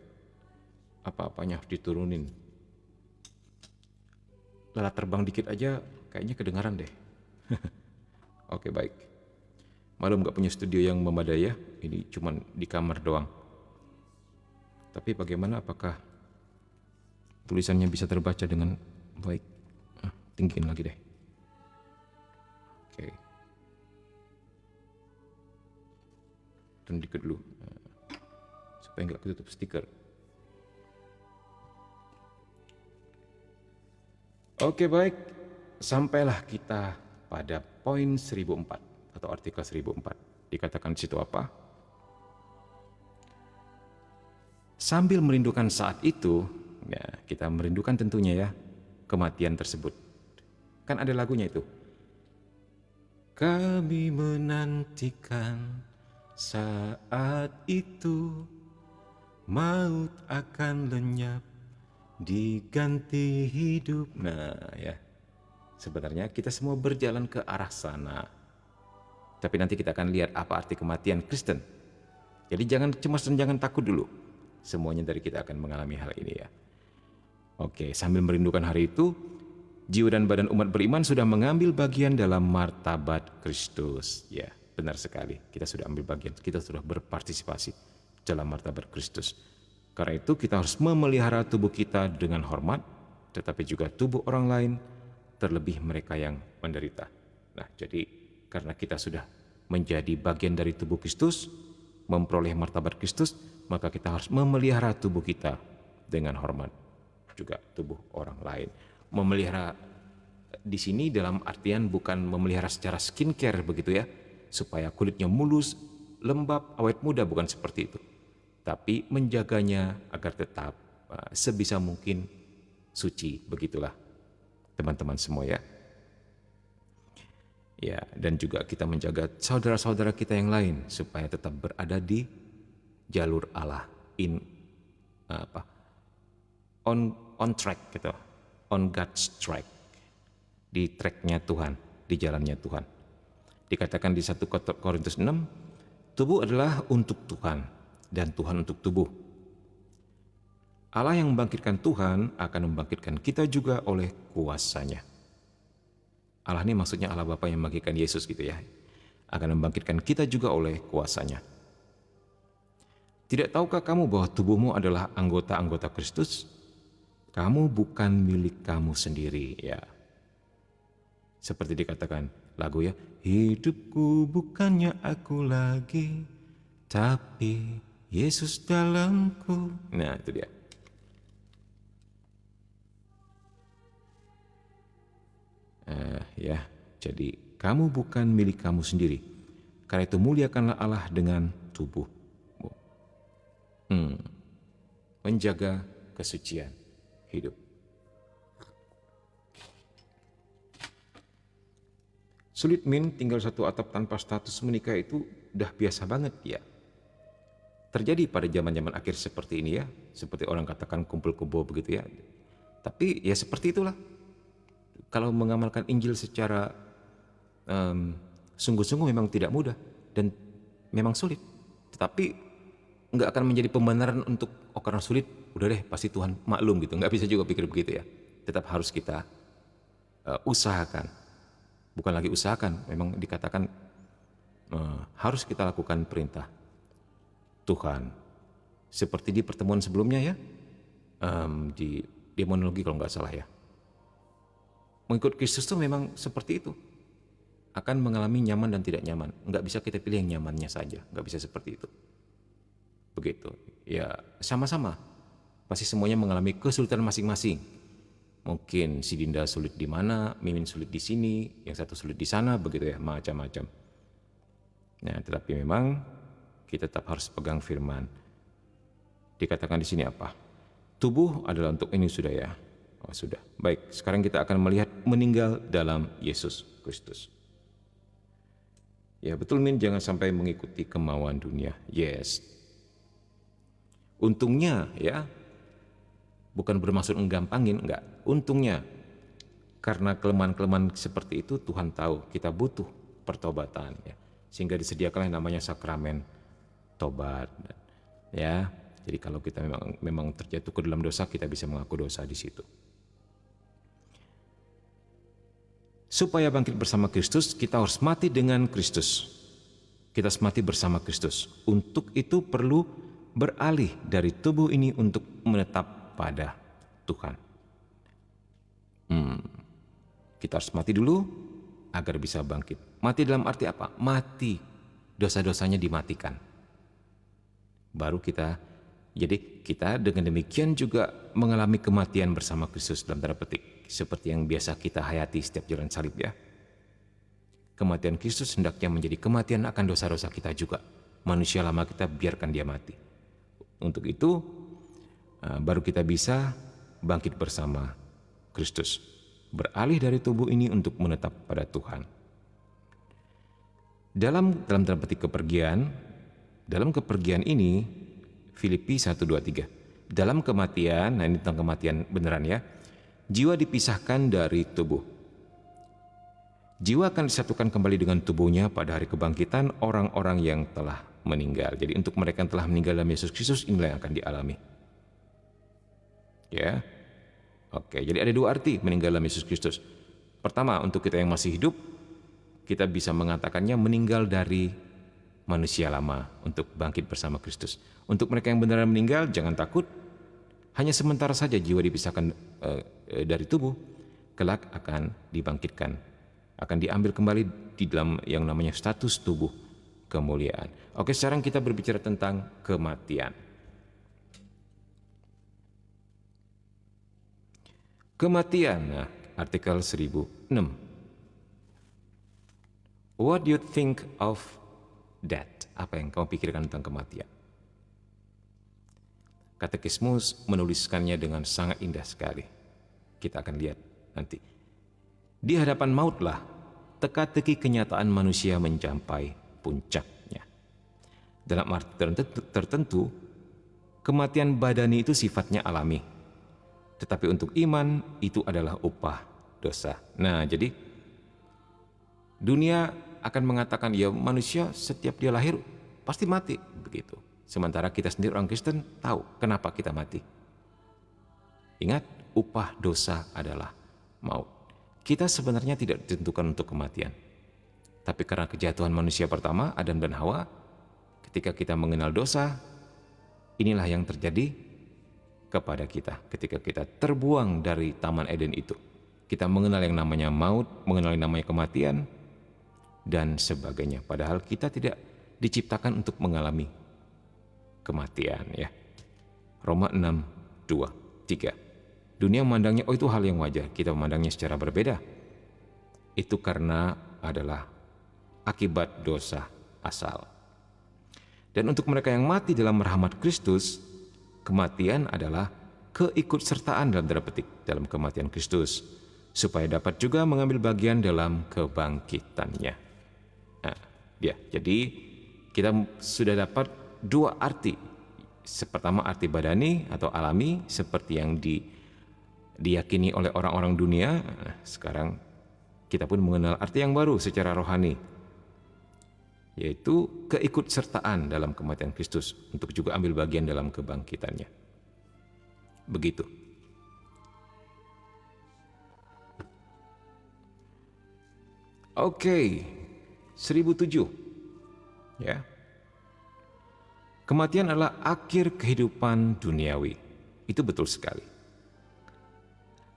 A: apa-apanya harus diturunin. Lelah terbang dikit aja kayaknya kedengaran deh. Oke, baik. Malum gak punya studio yang memadai ya, ini cuman di kamar doang. Tapi bagaimana, apakah tulisannya bisa terbaca dengan baik? Tinggiin lagi deh. Oke. Turun dikit dulu, supaya nggak ketutup stiker. Oke, baik. Sampailah kita pada poin 1004 atau artikel 1004. Dikatakan di situ apa? Sambil merindukan saat itu, ya kita merindukan tentunya ya kematian tersebut. Kan ada lagunya itu. Kami menantikan saat itu, maut akan lenyap diganti hidup. Nah ya, sebenarnya kita semua berjalan ke arah sana. Tapi nanti kita akan lihat apa arti kematian Kristen. Jadi jangan cemas dan jangan takut dulu. Semuanya dari kita akan mengalami hal ini ya. Oke, sambil merindukan hari itu, jiwa dan badan umat beriman sudah mengambil bagian dalam martabat Kristus. Ya, benar sekali. Kita sudah ambil bagian, kita sudah berpartisipasi dalam martabat Kristus. Karena itu kita harus memelihara tubuh kita dengan hormat, tetapi juga tubuh orang lain, terlebih mereka yang menderita. Nah, jadi karena kita sudah menjadi bagian dari tubuh Kristus, memperoleh martabat Kristus, maka kita harus memelihara tubuh kita dengan hormat, juga tubuh orang lain. Memelihara di sini dalam artian bukan memelihara secara skincare begitu ya, supaya kulitnya mulus, lembab, awet muda, bukan seperti itu. Tapi menjaganya agar tetap sebisa mungkin suci, begitulah teman-teman semua ya. Ya, dan juga kita menjaga saudara-saudara kita yang lain supaya tetap berada di jalur Allah, on track gitu, on God's track, di tracknya Tuhan, di jalannya Tuhan. Dikatakan di 1 Korintus 6, tubuh adalah untuk Tuhan dan Tuhan untuk tubuh. Allah yang membangkitkan Tuhan akan membangkitkan kita juga oleh kuasanya. Allah ini maksudnya Allah Bapa yang membangkitkan Yesus gitu ya, akan membangkitkan kita juga oleh kuasanya. Tidak tahukah kamu bahwa tubuhmu adalah anggota-anggota Kristus? Kamu bukan milik kamu sendiri ya. Seperti dikatakan lagu ya, hidupku bukannya aku lagi, tapi Yesus dalamku. Nah itu dia. Ya, jadi kamu bukan milik kamu sendiri. Karena itu muliakanlah Allah dengan tubuhmu. Menjaga kesucian hidup. Sulit min, tinggal satu atap tanpa status menikah itu udah biasa banget ya. Terjadi pada zaman-zaman akhir seperti ini ya, seperti orang katakan kumpul kebo begitu ya. Tapi ya seperti itulah. Kalau mengamalkan Injil secara sungguh-sungguh memang tidak mudah dan memang sulit. Tetapi nggak akan menjadi pembenaran untuk karena sulit, udah deh pasti Tuhan maklum gitu. Nggak bisa juga pikir begitu ya. Tetap harus kita usahakan. Bukan lagi usahakan, memang dikatakan harus kita lakukan perintah Tuhan. Seperti di pertemuan sebelumnya ya, di demonologi kalau nggak salah ya. Mengikut Kristus itu memang seperti itu. Akan mengalami nyaman dan tidak nyaman. Nggak bisa kita pilih yang nyamannya saja. Nggak bisa seperti itu. Begitu. Ya sama-sama. Pasti semuanya mengalami kesulitan masing-masing. Mungkin si Dinda sulit di mana, Mimin sulit di sini, yang satu sulit di sana, begitu ya, macam-macam. Nah, tetapi memang kita tetap harus pegang firman. Dikatakan di sini apa? Tubuh adalah untuk ini sudah ya. Oh, sudah. Baik, sekarang kita akan melihat meninggal dalam Yesus Kristus. Ya betul Min, jangan sampai mengikuti kemauan dunia. Yes. Untungnya ya, bukan bermaksud menggampangin, enggak. Untungnya karena kelemahan-kelemahan seperti itu Tuhan tahu kita butuh pertobatan ya. Sehingga disediakanlah yang namanya sakramen tobat ya. Jadi kalau kita memang terjatuh ke dalam dosa, kita bisa mengaku dosa di situ. Supaya bangkit bersama Kristus, kita harus mati dengan Kristus. Kita harus mati bersama Kristus. Untuk itu perlu beralih dari tubuh ini untuk menetap pada Tuhan. Kita harus mati dulu agar bisa bangkit. Mati dalam arti apa? Mati, dosa-dosanya dimatikan. Baru kita, jadi kita dengan demikian juga mengalami kematian bersama Kristus dalam tanda petik. Seperti yang biasa kita hayati setiap jalan salib ya. Kematian Kristus hendaknya menjadi kematian akan dosa-dosa kita juga. Manusia lama kita biarkan dia mati. Untuk itu baru kita bisa bangkit bersama Kristus. Beralih dari tubuh ini untuk menetap pada Tuhan. Dalam tanda petik kepergian, dalam kepergian ini Filipi 1:2-3. Dalam kematian, nah ini tentang kematian beneran ya. Jiwa dipisahkan dari tubuh. Jiwa akan disatukan kembali dengan tubuhnya pada hari kebangkitan orang-orang yang telah meninggal. Jadi untuk mereka yang telah meninggal dalam Yesus Kristus, inilah yang akan dialami. Ya. Oke, jadi ada dua arti meninggal dalam Yesus Kristus. Pertama, untuk kita yang masih hidup, kita bisa mengatakannya meninggal dari manusia lama untuk bangkit bersama Kristus. Untuk mereka yang benar-benar meninggal, jangan takut. Hanya sementara saja jiwa dipisahkan dari tubuh, kelak akan dibangkitkan. Akan diambil kembali di dalam yang namanya status tubuh kemuliaan. Oke, sekarang kita berbicara tentang kematian. Kematian, nah, artikel 1006. What do you think of death? Apa yang kamu pikirkan tentang kematian? Katekismus menuliskannya dengan sangat indah sekali. Kita akan lihat nanti. Di hadapan mautlah teka-teki kenyataan manusia mencapai puncaknya. Dalam arti tertentu, kematian badani itu sifatnya alami. Tetapi untuk iman itu adalah upah dosa. Nah, jadi dunia akan mengatakan ya manusia setiap dia lahir pasti mati begitu. Sementara kita sendiri orang Kristen tahu kenapa kita mati. Ingat, upah dosa adalah maut. Kita sebenarnya tidak ditentukan untuk kematian. Tapi karena kejatuhan manusia pertama, Adam dan Hawa, ketika kita mengenal dosa, inilah yang terjadi kepada kita ketika kita terbuang dari Taman Eden itu. Kita mengenal yang namanya maut, mengenal yang namanya kematian, dan sebagainya. Padahal kita tidak diciptakan untuk mengalami kematian ya. Roma 6:2-3. Dunia memandangnya, oh itu hal yang wajar. Kita memandangnya secara berbeda. Itu karena adalah akibat dosa asal. Dan untuk mereka yang mati dalam rahmat Kristus, kematian adalah keikutsertaan dalam tanda petik dalam kematian Kristus, supaya dapat juga mengambil bagian dalam kebangkitannya. Nah, ya, jadi kita sudah dapat dua arti. Pertama arti badani atau alami seperti yang diyakini oleh orang-orang dunia. Nah, sekarang kita pun mengenal arti yang baru secara rohani, yaitu keikutsertaan dalam kematian Kristus untuk juga ambil bagian dalam kebangkitannya. Begitu. Oke, 1007. Ya. Kematian adalah akhir kehidupan duniawi. Itu betul sekali.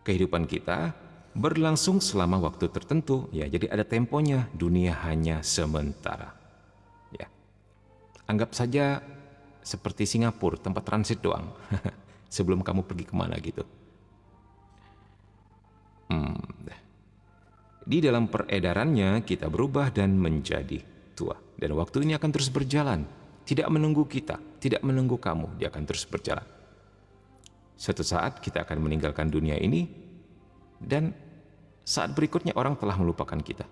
A: Kehidupan kita berlangsung selama waktu tertentu, ya. Jadi ada temponya, dunia hanya sementara. Ya. Anggap saja seperti Singapura, tempat transit doang. Sebelum kamu pergi kemana gitu. Di dalam peredarannya kita berubah dan menjadi tua. Dan waktu ini akan terus berjalan. Tidak menunggu kita, tidak menunggu kamu, dia akan terus berjalan. Suatu saat kita akan meninggalkan dunia ini, dan saat berikutnya orang telah melupakan kita.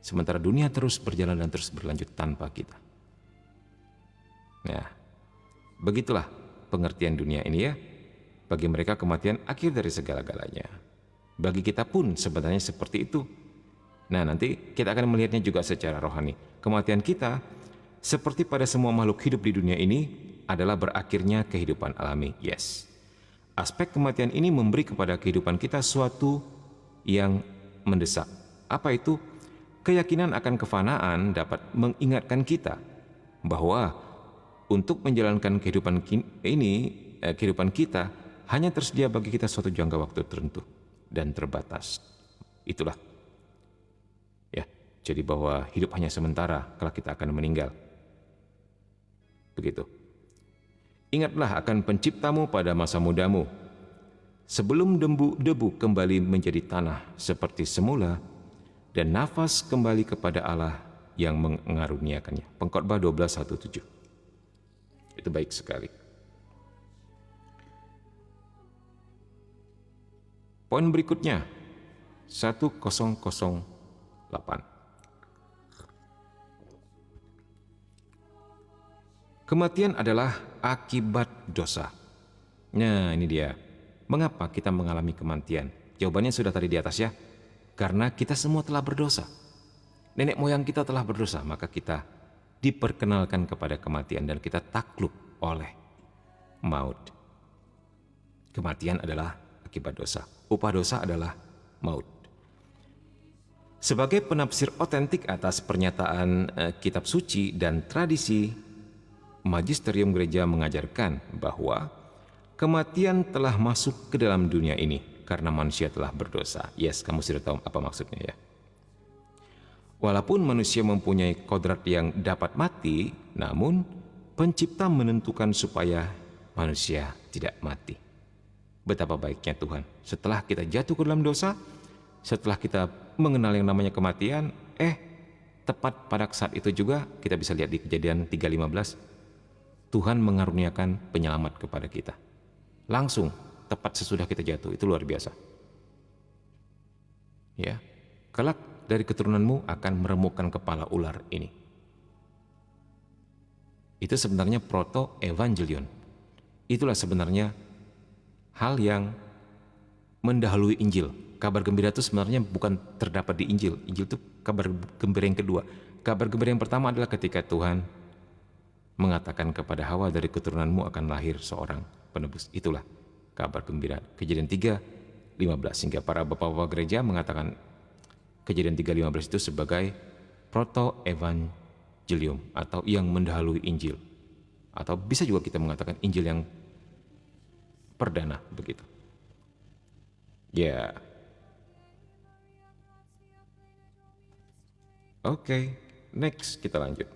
A: Sementara dunia terus berjalan dan terus berlanjut tanpa kita. Nah, Begitulah pengertian dunia ini ya. Bagi mereka kematian akhir dari segala-galanya. Bagi kita pun sebenarnya seperti itu. Nah, nanti kita akan melihatnya juga secara rohani. Kematian kita, seperti pada semua makhluk hidup di dunia ini, adalah berakhirnya kehidupan alami. Yes. Aspek kematian ini memberi kepada kehidupan kita suatu yang mendesak. Apa itu? Keyakinan akan kefanaan dapat mengingatkan kita bahwa untuk menjalankan kehidupan kita hanya tersedia bagi kita suatu jangka waktu tertentu dan terbatas. Itulah. Ya, jadi bahwa hidup hanya sementara kalau kita akan meninggal. Begitu. Ingatlah akan penciptamu pada masa mudamu. Sebelum debu kembali menjadi tanah seperti semula dan nafas kembali kepada Allah yang mengaruniakannya. Pengkhotbah 12:1-7. Itu baik sekali. Poin berikutnya 1008. Kematian adalah akibat dosa. Nah, ini dia. Mengapa kita mengalami kematian? Jawabannya sudah tadi di atas ya. Karena kita semua telah berdosa. Nenek moyang kita telah berdosa, maka kita diperkenalkan kepada kematian dan kita takluk oleh maut. Kematian adalah akibat dosa. Upah dosa adalah maut. Sebagai penafsir otentik atas pernyataan kitab suci dan tradisi, magisterium gereja mengajarkan bahwa kematian telah masuk ke dalam dunia ini karena manusia telah berdosa. Yes, kamu sudah tahu apa maksudnya ya. Walaupun manusia mempunyai kodrat yang dapat mati, namun pencipta menentukan supaya manusia tidak mati. Betapa baiknya Tuhan. Setelah kita jatuh ke dalam dosa, setelah kita mengenal yang namanya kematian, tepat pada saat itu juga kita bisa lihat di Kejadian 3:15, Tuhan mengaruniakan penyelamat kepada kita. Langsung, tepat sesudah kita jatuh, itu luar biasa. Ya, kelak dari keturunanmu akan meremukkan kepala ular ini. Itu sebenarnya proto-evangelion. Itulah sebenarnya hal yang mendahului Injil. Kabar gembira itu sebenarnya bukan terdapat di Injil. Injil itu kabar gembira yang kedua. Kabar gembira yang pertama adalah ketika Tuhan mengatakan kepada Hawa, dari keturunanmu akan lahir seorang penebus. Itulah kabar gembira. Kejadian 3:15. Sehingga para bapak-bapak gereja mengatakan Kejadian 3:15 itu sebagai proto-evangelium atau yang mendahului Injil. Atau bisa juga kita mengatakan Injil yang perdana, begitu. Ya. Oke, next kita lanjut.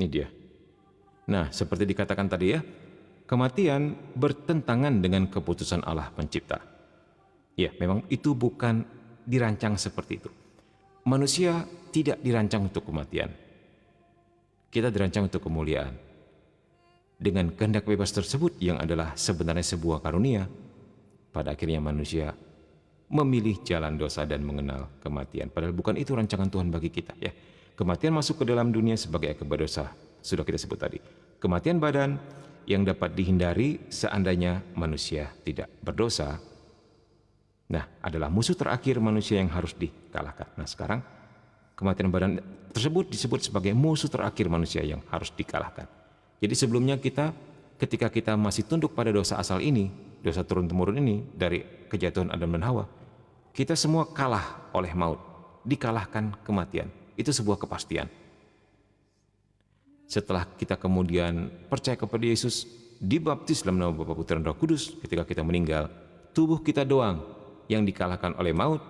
A: Ini dia. Nah, seperti dikatakan tadi ya, kematian bertentangan dengan keputusan Allah pencipta. Ya, memang itu bukan dirancang seperti itu. Manusia tidak dirancang untuk kematian. Kita dirancang untuk kemuliaan. Dengan kehendak bebas tersebut yang adalah sebenarnya sebuah karunia, pada akhirnya manusia memilih jalan dosa dan mengenal kematian. Padahal bukan itu rancangan Tuhan bagi kita ya. Kematian masuk ke dalam dunia sebagai akibat dosa. Sudah kita sebut tadi. Kematian badan yang dapat dihindari seandainya manusia tidak berdosa. Nah, adalah musuh terakhir manusia yang harus dikalahkan. Nah, sekarang kematian badan tersebut disebut sebagai musuh terakhir manusia yang harus dikalahkan. Jadi sebelumnya ketika kita masih tunduk pada dosa asal ini, dosa turun-temurun ini dari kejatuhan Adam dan Hawa, kita semua kalah oleh maut, dikalahkan kematian. Itu sebuah kepastian. Setelah kita kemudian percaya kepada Yesus, dibaptis dalam nama Bapa, Putra, dan Roh Kudus, ketika kita meninggal, tubuh kita doang yang dikalahkan oleh maut,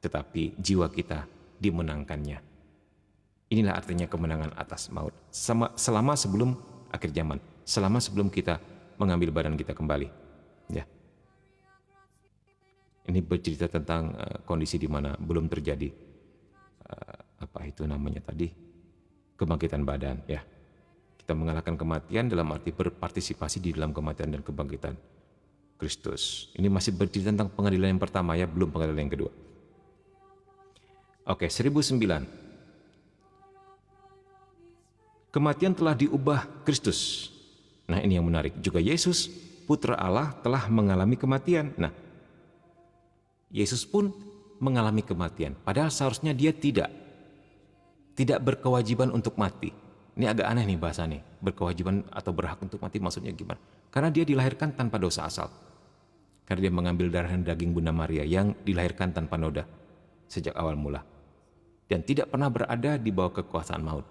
A: tetapi jiwa kita dimenangkannya. Inilah artinya kemenangan atas maut. Selama sebelum akhir zaman, selama sebelum kita mengambil badan kita kembali. Ya. Ini bercerita tentang kondisi di mana belum terjadi kebangkitan badan. Ya, kita mengalahkan kematian dalam arti berpartisipasi di dalam kematian dan kebangkitan Kristus. Ini masih bercerita tentang pengadilan yang pertama ya, belum pengadilan yang kedua. Oke, 1009. Kematian telah diubah Kristus. Nah, ini yang menarik. Juga Yesus, Putra Allah, telah mengalami kematian. Nah, Yesus pun mengalami kematian. Padahal seharusnya dia tidak berkewajiban untuk mati. Ini agak aneh nih bahasa nih. Berkewajiban atau berhak untuk mati maksudnya gimana? Karena dia dilahirkan tanpa dosa asal. Karena dia mengambil darah dan daging Bunda Maria yang dilahirkan tanpa noda sejak awal mula. Dan tidak pernah berada di bawah kekuasaan maut.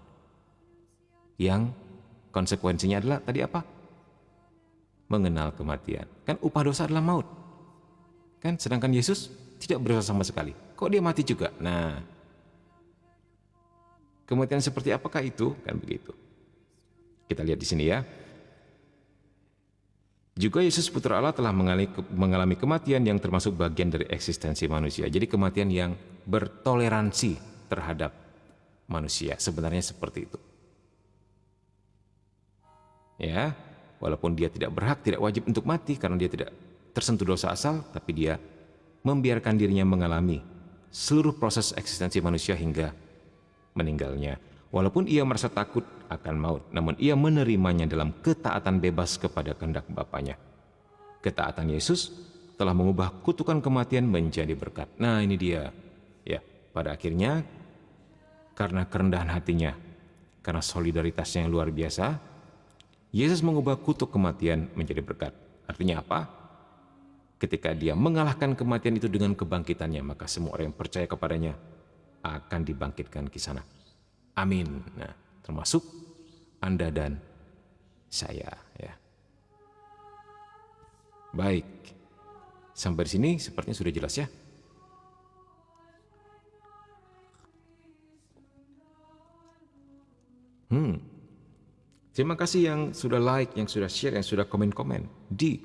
A: Yang konsekuensinya adalah tadi apa? Mengenal kematian. Kan upah dosa adalah maut. Kan sedangkan Yesus tidak berdosa sama sekali. Kok dia mati juga? Nah, kematian seperti apakah itu? Kan begitu. Kita lihat di sini ya. Juga Yesus Putra Allah telah mengalami kematian yang termasuk bagian dari eksistensi manusia. Jadi kematian yang bertoleransi terhadap manusia. Sebenarnya seperti itu. Ya, walaupun dia tidak berhak, tidak wajib untuk mati karena dia tidak tersentuh dosa asal, tapi dia membiarkan dirinya mengalami seluruh proses eksistensi manusia hingga meninggalnya. Walaupun ia merasa takut akan maut, namun ia menerimanya dalam ketaatan bebas kepada kehendak Bapanya. Ketaatan Yesus telah mengubah kutukan kematian menjadi berkat. Nah, ini dia. Ya, pada akhirnya karena kerendahan hatinya, karena solidaritasnya yang luar biasa, Yesus mengubah kutuk kematian menjadi berkat. Artinya apa? Ketika dia mengalahkan kematian itu dengan kebangkitannya, maka semua orang yang percaya kepadanya akan dibangkitkan ke sana. Amin. Nah, termasuk Anda dan saya ya. Baik. Sampai di sini sepertinya sudah jelas ya. Terima kasih yang sudah like, yang sudah share, yang sudah komen-komen di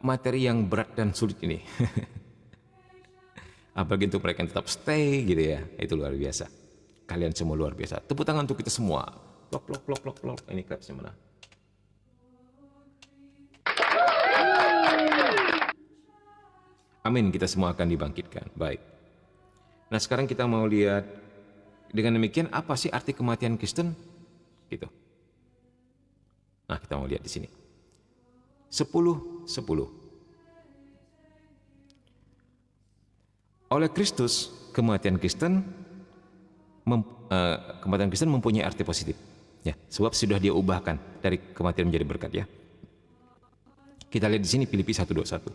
A: materi yang berat dan sulit ini. Apalagi untuk mereka yang tetap stay gitu ya. Itu luar biasa. Kalian semua luar biasa. Tepuk tangan untuk kita semua. Plok, plok, plok, plok, plok. Ini klapsnya mana? Amin, kita semua akan dibangkitkan. Baik. Nah, sekarang kita mau lihat dengan demikian apa sih arti kematian Kristen? Gitu. Nah, kita mau lihat di sini. 10:10. Oleh Kristus, kematian Kristen mempunyai arti positif. Ya, sebab sudah dia ubahkan dari kematian menjadi berkat ya. Kita lihat di sini Filipi 1:21.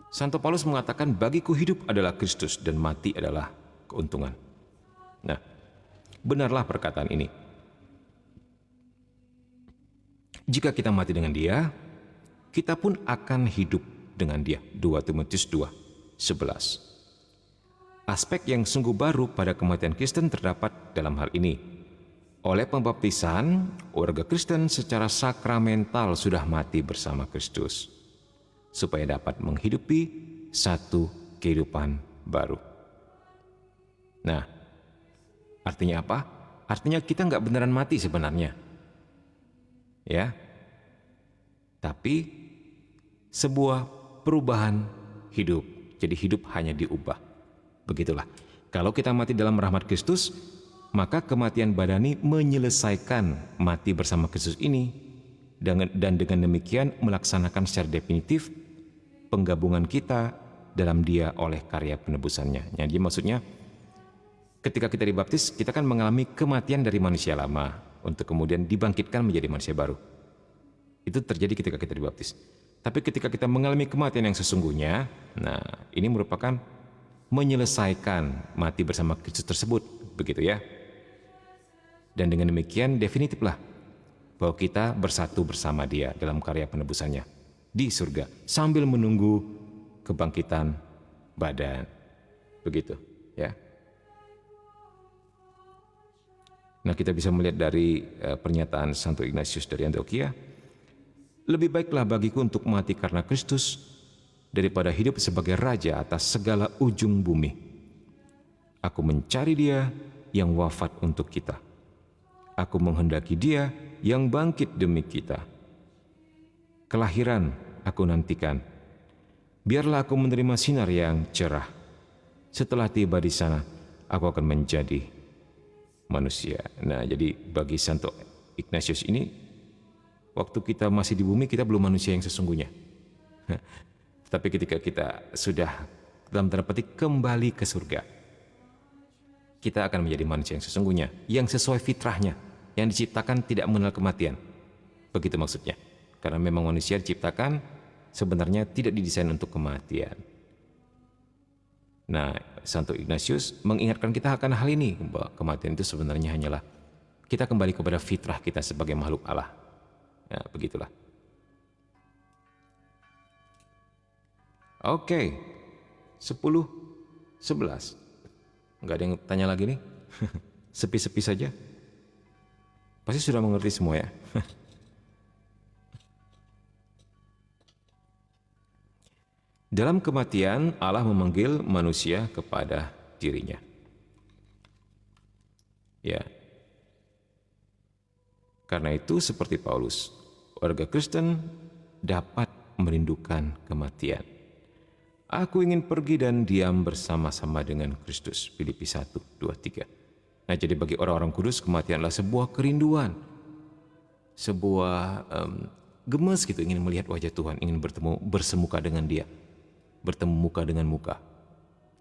A: Santo Paulus mengatakan, bagiku hidup adalah Kristus dan mati adalah keuntungan. Nah, benarlah perkataan ini. Jika kita mati dengan dia, kita pun akan hidup dengan dia. 2 Timotius 2:11. Aspek yang sungguh baru pada kematian Kristen terdapat dalam hal ini. Oleh pembaptisan, warga Kristen secara sakramental sudah mati bersama Kristus, supaya dapat menghidupi satu kehidupan baru. Nah, artinya apa? Artinya kita nggak beneran mati sebenarnya. Ya, tapi sebuah perubahan hidup. Jadi hidup hanya diubah. Begitulah. Kalau kita mati dalam rahmat Kristus, maka kematian badani menyelesaikan mati bersama Kristus ini, dan dengan demikian melaksanakan secara definitif penggabungan kita dalam Dia oleh karya penebusannya. Jadi maksudnya, ketika kita dibaptis, kita kan mengalami kematian dari manusia lama untuk kemudian dibangkitkan menjadi manusia baru. Itu terjadi ketika kita dibaptis. Tapi ketika kita mengalami kematian yang sesungguhnya, nah ini merupakan menyelesaikan mati bersama Kristus tersebut, begitu ya. Dan dengan demikian definitiflah bahwa kita bersatu bersama Dia dalam karya penebusannya di surga sambil menunggu kebangkitan badan. Begitu, ya. Nah, kita bisa melihat dari pernyataan Santo Ignatius dari Antioquia, lebih baiklah bagiku untuk mati karena Kristus daripada hidup sebagai raja atas segala ujung bumi. Aku mencari Dia yang wafat untuk kita. Aku menghendaki Dia yang bangkit demi kita. kelahiran aku nantikan. Biarlah aku menerima sinar yang cerah. Setelah tiba di sana, aku akan menjadi manusia. Nah, jadi bagi Santo Ignatius ini, waktu kita masih di bumi, kita belum manusia yang sesungguhnya. Tapi ketika kita sudah dalam tanda petik kembali ke surga, kita akan menjadi manusia yang sesungguhnya, yang sesuai fitrahnya, yang diciptakan tidak mengenal kematian. Begitu maksudnya. Karena memang manusia diciptakan sebenarnya tidak didesain untuk kematian. Nah, Santo Ignatius mengingatkan kita akan hal ini, bahwa kematian itu sebenarnya hanyalah kita kembali kepada fitrah kita sebagai makhluk Allah. Ya, begitulah. Oke, 10, 11. Nggak ada yang tanya lagi nih? Sepi-sepi saja? Pasti sudah mengerti semua ya? Dalam kematian, Allah memanggil manusia kepada dirinya. Ya. Karena itu seperti Paulus, warga Kristen dapat merindukan kematian. Aku ingin pergi dan diam bersama-sama dengan Kristus. Filipi 1, 2, 3. Nah, jadi bagi orang-orang kudus, kematian adalah sebuah kerinduan. Sebuah gemes gitu, ingin melihat wajah Tuhan, ingin bertemu, bersemuka dengan Dia. Bertemu muka dengan muka.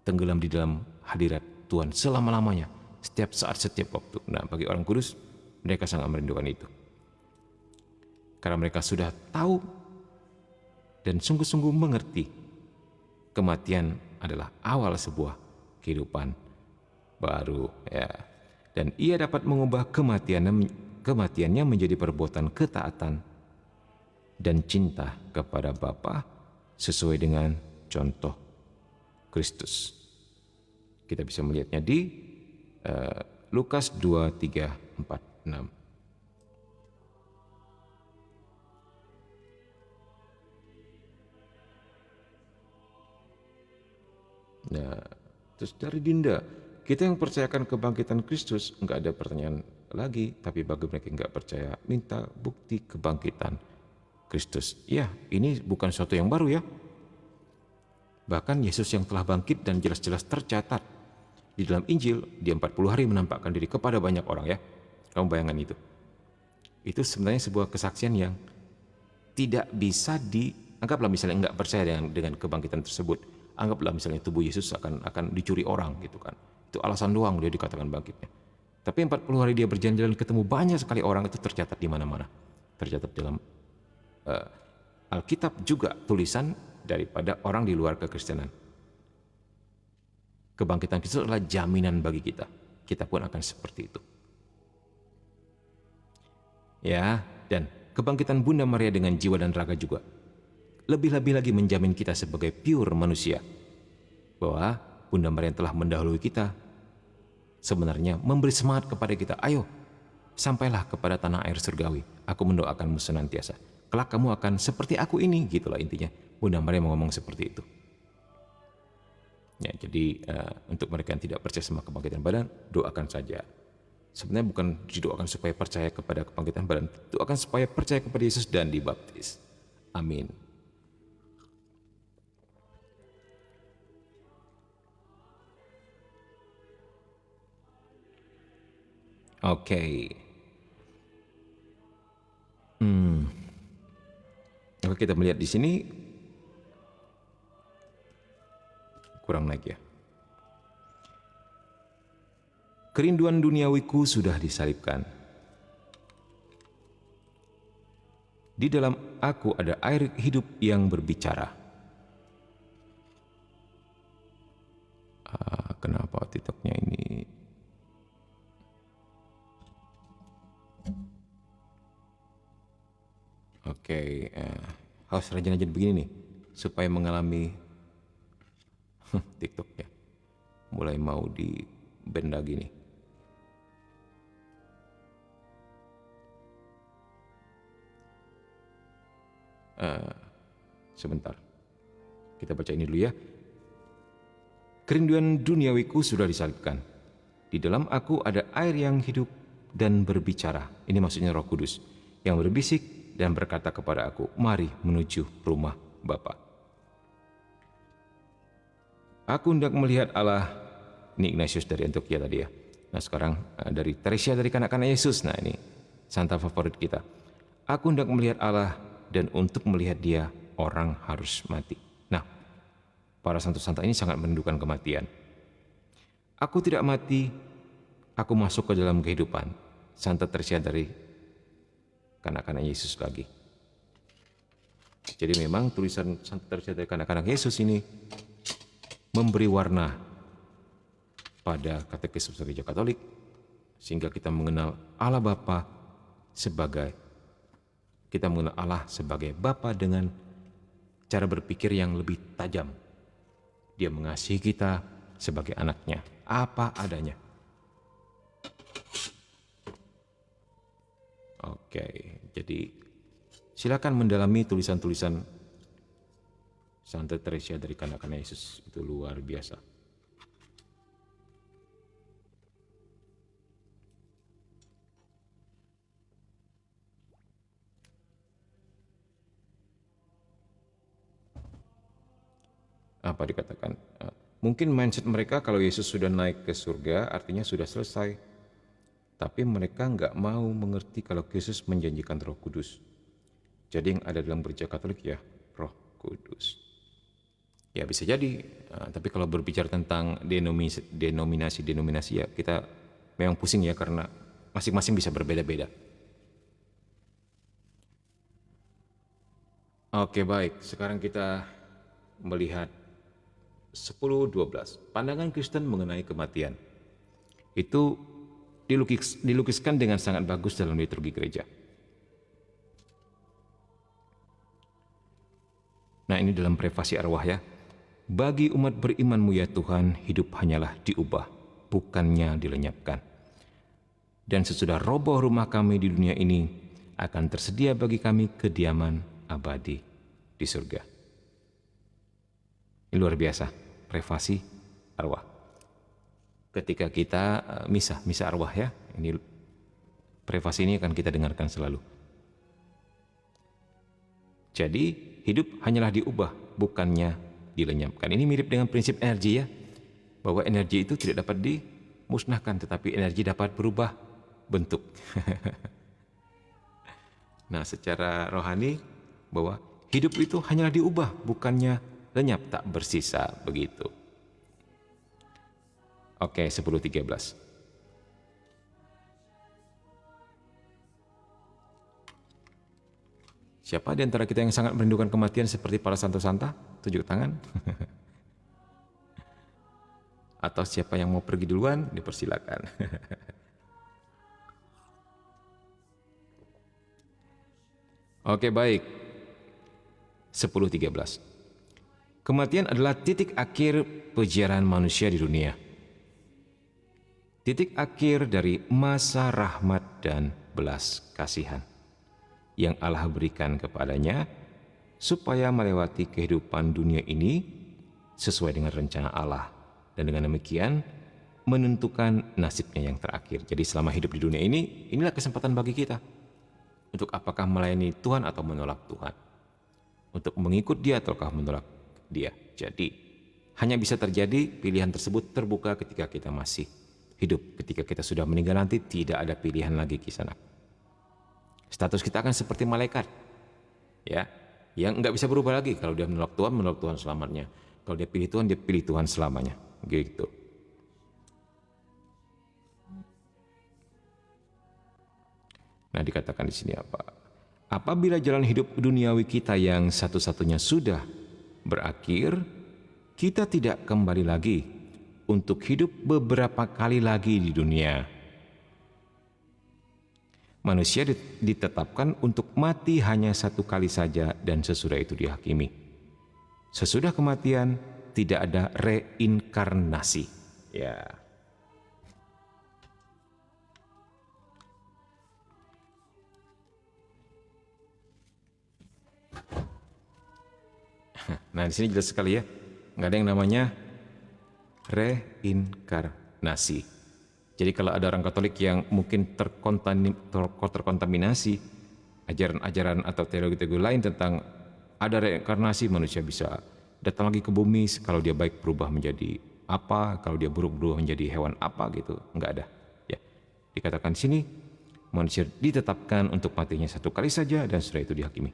A: Tenggelam di dalam hadirat Tuhan selama-lamanya. Setiap saat, setiap waktu. Nah, bagi orang kudus, mereka sangat merindukan itu. Karena mereka sudah tahu dan sungguh-sungguh mengerti kematian adalah awal sebuah kehidupan baru, ya. Dan ia dapat mengubah kematiannya menjadi perbuatan ketaatan dan cinta kepada Bapa sesuai dengan contoh Kristus. Kita bisa melihatnya di Lukas 2, 3, 4, 6. Nah, terus dari Dinda, kita yang percayakan kebangkitan Kristus, enggak ada pertanyaan lagi, tapi bagi mereka yang enggak percaya, minta bukti kebangkitan Kristus. Ya, ini bukan sesuatu yang baru ya. Bahkan Yesus yang telah bangkit dan jelas-jelas tercatat di dalam Injil, dia 40 hari menampakkan diri kepada banyak orang ya. Kamu bayangkan itu. Itu sebenarnya sebuah kesaksian yang tidak bisa dianggaplah misalnya enggak percaya dengan kebangkitan tersebut. Anggaplah misalnya tubuh Yesus akan dicuri orang gitu kan. Itu alasan doang dia dikatakan bangkitnya. Tapi 40 hari dia berjalan-jalan ketemu banyak sekali orang, itu tercatat di mana-mana. Tercatat dalam Alkitab juga tulisan daripada orang di luar kekristenan. Kebangkitan Kristus adalah jaminan bagi kita. Kita pun akan seperti itu. Ya, dan kebangkitan Bunda Maria dengan jiwa dan raga juga lebih-lebih lagi menjamin kita sebagai pure manusia, bahwa Bunda Maria yang telah mendahului kita sebenarnya memberi semangat kepada kita. Ayo, sampailah kepada tanah air surgawi. Aku mendoakanmu senantiasa. Kelak kamu akan seperti aku ini, gitulah intinya. Bunda Maria mau ngomong seperti itu. Ya, jadi untuk mereka yang tidak percaya sama kebangkitan badan, doakan saja. Sebenarnya bukan didoakan supaya percaya kepada kebangkitan badan, doakan supaya percaya kepada Yesus dan dibaptis. Amin. Oke. Oke, kita melihat di sini kurang naik ya. Kerinduan duniawiku sudah disalibkan. Di dalam aku ada air hidup yang berbicara. Kenapa TikToknya ini? Oke, harus rajin-rajin begini nih, supaya mengalami TikTok ya. Mulai mau di band lagi nih. Sebentar, kita baca ini dulu ya. Kerinduan duniawiku sudah disalibkan. Di dalam aku ada air yang hidup dan berbicara. Ini maksudnya Roh Kudus yang berbisik dan berkata kepada aku, mari menuju rumah Bapa. Aku hendak melihat Allah. Ini Ignatius dari Antioquia tadi ya. Nah sekarang dari Teresia dari kanak-kanak Yesus. Nah ini santa favorit kita. Aku hendak melihat Allah, dan untuk melihat Dia orang harus mati. Nah, para santo-santa ini sangat merindukan kematian. Aku tidak mati, aku masuk ke dalam kehidupan. Santa Teresia dari kanak-kanak Yesus lagi. Jadi memang tulisan Santa Teresia dari kanak-kanak Yesus ini memberi warna pada katekisme Gereja Katolik, sehingga kita mengenal Allah Bapa sebagai Bapa dengan cara berpikir yang lebih tajam. Dia mengasihi kita sebagai anaknya, apa adanya. Oke, jadi silakan mendalami tulisan-tulisan Santa Teresia dari kanak-kanak Yesus, itu luar biasa. Apa dikatakan? Mungkin mindset mereka kalau Yesus sudah naik ke surga artinya sudah selesai. Tapi mereka nggak mau mengerti kalau Yesus menjanjikan Roh Kudus. Jadi yang ada dalam Gereja Katolik ya Roh Kudus. Ya bisa jadi, tapi kalau berbicara tentang denominasi ya kita memang pusing ya karena masing-masing bisa berbeda-beda. Oke baik, sekarang kita melihat 10-12. Pandangan Kristen mengenai kematian. Itu dilukiskan dengan sangat bagus dalam liturgi gereja. Nah ini dalam prefasi arwah ya. Bagi umat berimanmu ya Tuhan, hidup hanyalah diubah, bukannya dilenyapkan. Dan sesudah roboh rumah kami di dunia ini, akan tersedia bagi kami kediaman abadi di surga. Ini luar biasa, prefasi arwah. Ketika kita misa arwah ya, ini prefasi ini akan kita dengarkan selalu. Jadi hidup hanyalah diubah, bukannya dilenyapkan. Ini mirip dengan prinsip energi ya, bahwa energi itu tidak dapat dimusnahkan, tetapi energi dapat berubah bentuk. Nah secara rohani, bahwa hidup itu hanyalah diubah, bukannya lenyap, tak bersisa begitu. Oke, 10-13. Siapa di antara kita yang sangat merindukan kematian seperti para santo-santa? Tunjuk tangan. Atau siapa yang mau pergi duluan? Dipersilakan. Oke, baik. 10-13. Kematian adalah titik akhir peziarahan manusia di dunia. Titik akhir dari masa rahmat dan belas kasihan yang Allah berikan kepadanya supaya melewati kehidupan dunia ini sesuai dengan rencana Allah, dan dengan demikian menentukan nasibnya yang terakhir. Jadi selama hidup di dunia ini, inilah kesempatan bagi kita untuk apakah melayani Tuhan atau menolak Tuhan, untuk mengikut Dia ataukah menolak Dia. Jadi hanya bisa terjadi pilihan tersebut terbuka ketika kita masih hidup. Ketika kita sudah meninggal nanti tidak ada pilihan lagi kisah. Status kita akan seperti malaikat, ya, yang nggak bisa berubah lagi. Kalau dia menolak Tuhan selamanya. Kalau dia pilih Tuhan, dia pilih Tuhan selamanya, gitu. Nah, dikatakan di sini apa? Apabila jalan hidup duniawi kita yang satu-satunya sudah berakhir, kita tidak kembali lagi untuk hidup beberapa kali lagi di dunia. Manusia ditetapkan untuk mati hanya satu kali saja, dan sesudah itu dihakimi. Sesudah kematian tidak ada reinkarnasi. Ya. Nah di sini jelas sekali ya, nggak ada yang namanya reinkarnasi. Jadi kalau ada orang Katolik yang mungkin terkontaminasi ajaran-ajaran atau teologi-teologi lain tentang ada reinkarnasi, manusia bisa datang lagi ke bumi, kalau dia baik berubah menjadi apa, kalau dia buruk berubah menjadi hewan apa gitu, nggak ada. Ya, dikatakan di sini manusia ditetapkan untuk matinya satu kali saja dan setelah itu dihakimi.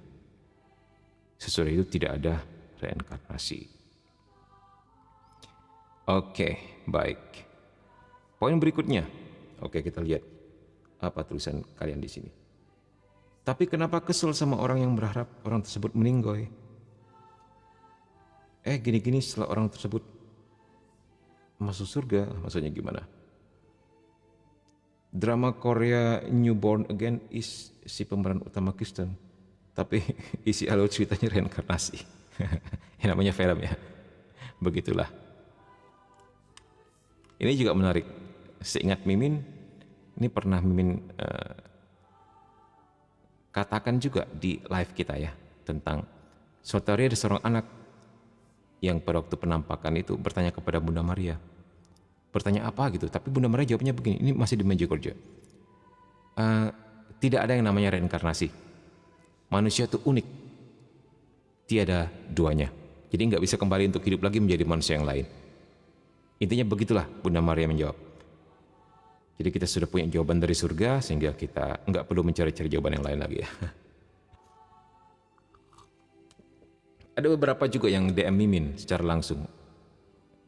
A: Sesudah itu tidak ada reinkarnasi. Oke, baik. Poin berikutnya. Oke, kita lihat apa tulisan kalian di sini. Tapi kenapa kesel sama orang yang berharap orang tersebut meninggoy? Gini-gini setelah orang tersebut masuk surga, maksudnya gimana? Drama Korea New Born Again si pemeran utama Kristen, tapi isi alur ceritanya reinkarnasi. Yang namanya film ya. Begitulah. Ini juga menarik. Seingat Mimin, ini pernah Mimin katakan juga di live kita ya, tentang suatu hari ada seorang anak yang pada waktu penampakan itu bertanya kepada Bunda Maria. Bertanya apa gitu, tapi Bunda Maria jawabnya begini, ini masih di Medjugorje. Tidak ada yang namanya reinkarnasi. Manusia itu unik, tiada duanya. Jadi nggak bisa kembali untuk hidup lagi menjadi manusia yang lain. Intinya begitulah Bunda Maria menjawab. Jadi kita sudah punya jawaban dari surga, sehingga kita nggak perlu mencari-cari jawaban yang lain lagi ya. Ada beberapa juga yang DM Mimin secara langsung.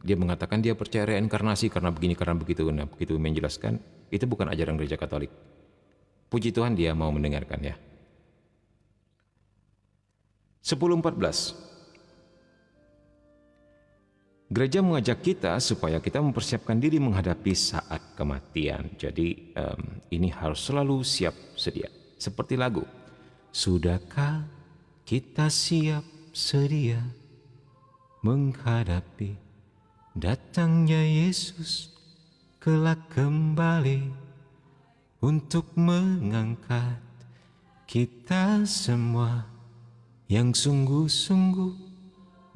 A: Dia mengatakan dia percaya reinkarnasi karena begini, karena begitu. Nah, begitu menjelaskan, itu bukan ajaran gereja Katolik. Puji Tuhan dia mau mendengarkan ya. 10:14. Gereja mengajak kita supaya kita mempersiapkan diri menghadapi saat kematian. Jadi ini harus selalu siap sedia. Seperti lagu. Sudahkah kita siap sedia menghadapi datangnya Yesus kelak kembali untuk mengangkat kita semua yang sungguh-sungguh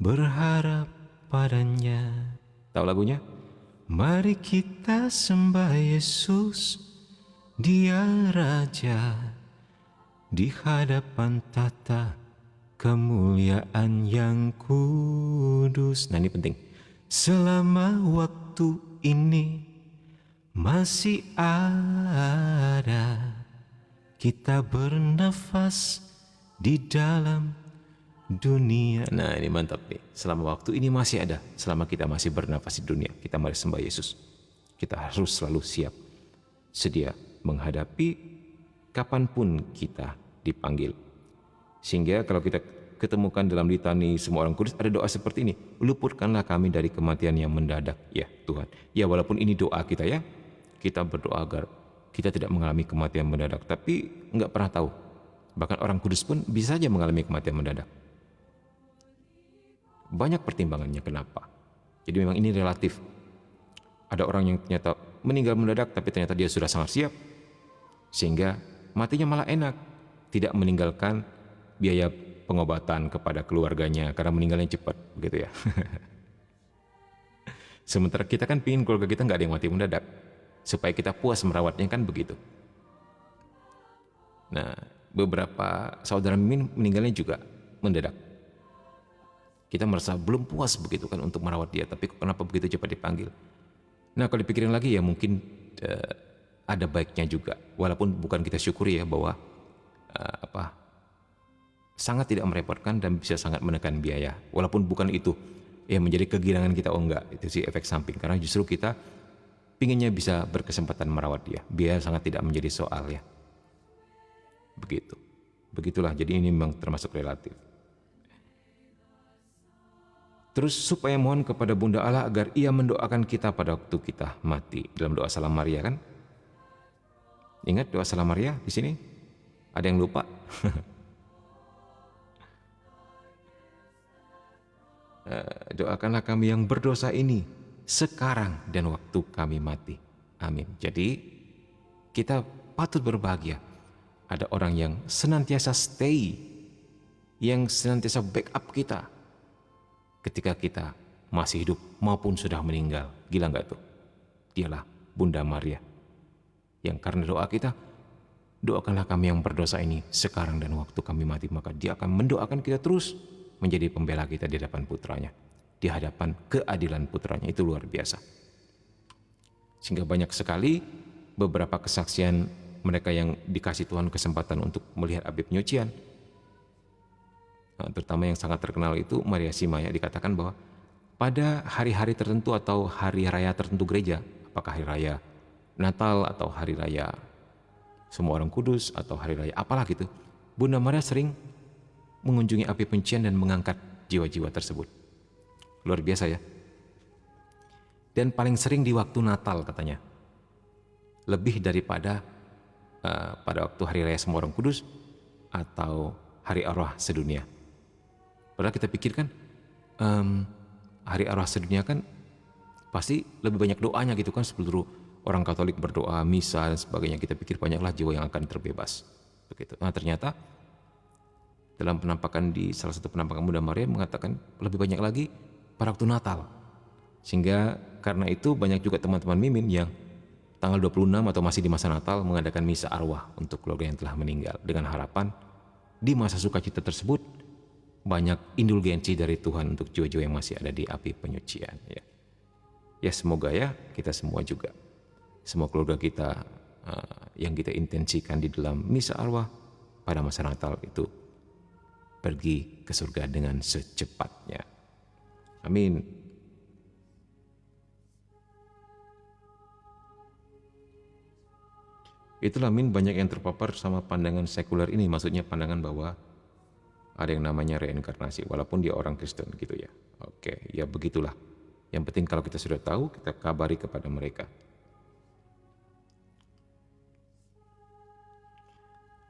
A: berharap padanya. Tahu lagunya? Mari kita sembah Yesus, Dia Raja, di hadapan tata kemuliaan yang kudus. Nah ini penting. Selama waktu ini masih ada, kita bernafas di dalam dunia. Nah ini mantap nih. Selama waktu ini masih ada, selama kita masih bernafas di dunia, kita mari sembah Yesus. Kita harus selalu siap, sedia menghadapi kapanpun kita dipanggil. Sehingga kalau kita ketemukan dalam litani semua orang kudus, ada doa seperti ini. Luputkanlah kami dari kematian yang mendadak, ya Tuhan. Ya walaupun ini doa kita ya, kita berdoa agar kita tidak mengalami kematian mendadak. Tapi nggak pernah tahu. Bahkan orang kudus pun bisa saja mengalami kematian mendadak. Banyak pertimbangannya kenapa. Jadi memang ini relatif. Ada orang yang ternyata meninggal mendadak tapi ternyata dia sudah sangat siap. Sehingga matinya malah enak. Tidak meninggalkan biaya pengobatan kepada keluarganya karena meninggalnya cepat. Begitu ya. Sementara kita kan pingin keluarga kita nggak ada yang mati mendadak. Supaya kita puas merawatnya kan begitu. Nah beberapa saudara Mimin meninggalnya juga mendadak. Kita merasa belum puas begitu kan untuk merawat dia, tapi kenapa begitu cepat dipanggil? Nah kalau dipikirin lagi ya mungkin ada baiknya juga, walaupun bukan kita syukuri ya bahwa sangat tidak merepotkan dan bisa sangat menekan biaya, walaupun bukan itu ya menjadi kegirangan kita, oh enggak, itu sih efek samping, karena justru kita pinginnya bisa berkesempatan merawat dia, biaya sangat tidak menjadi soal ya, begitulah, jadi ini memang termasuk relatif. Terus supaya mohon kepada Bunda Allah agar ia mendoakan kita pada waktu kita mati. Dalam doa Salam Maria kan? Ingat doa Salam Maria di sini? Ada yang lupa? Doakanlah kami yang berdosa ini sekarang dan waktu kami mati. Amin. Jadi kita patut berbahagia. Ada orang yang senantiasa stay, yang senantiasa backup kita ketika kita masih hidup maupun sudah meninggal. Gila nggak tuh? Dialah Bunda Maria yang karena doa kita Doakanlah kami yang berdosa ini sekarang dan waktu kami mati, maka Dia akan mendoakan kita terus menjadi pembela kita di hadapan putranya, di hadapan keadilan putranya. Itu luar biasa. Sehingga banyak sekali beberapa kesaksian mereka yang dikasih Tuhan kesempatan untuk melihat api penyucian. Terutama yang sangat terkenal itu Maria Simaya, dikatakan bahwa pada hari-hari tertentu atau hari raya tertentu gereja, apakah hari raya Natal atau hari raya Semua Orang Kudus atau hari raya apalah gitu, Bunda Maria sering mengunjungi api penyucian dan mengangkat jiwa-jiwa tersebut. Luar biasa ya. Dan paling sering di waktu Natal katanya. Lebih daripada pada waktu hari raya Semua Orang Kudus atau hari arwah sedunia. Padahal kita pikirkan hari arwah sedunia kan pasti lebih banyak doanya gitu kan, seluruh orang Katolik berdoa, misa dan sebagainya. Kita pikir banyaklah jiwa yang akan terbebas. Begitu. Nah ternyata dalam penampakan di salah satu penampakan Bunda Maria mengatakan lebih banyak lagi pada waktu Natal. Sehingga karena itu banyak juga teman-teman Mimin yang tanggal 26 atau masih di masa Natal mengadakan misa arwah untuk keluarga yang telah meninggal, dengan harapan di masa sukacita tersebut banyak indulgensi dari Tuhan untuk jiwa-jiwa yang masih ada di api penyucian. Ya semoga ya kita semua juga, semua keluarga kita yang kita intensikan di dalam misa arwah pada masa Natal itu pergi ke surga dengan secepatnya. Amin. Itulah Min, banyak yang terpapar sama pandangan sekuler ini, maksudnya pandangan bahwa ada yang namanya reinkarnasi, walaupun dia orang Kristen gitu ya. Oke, ya begitulah. Yang penting kalau kita sudah tahu, kita kabari kepada mereka.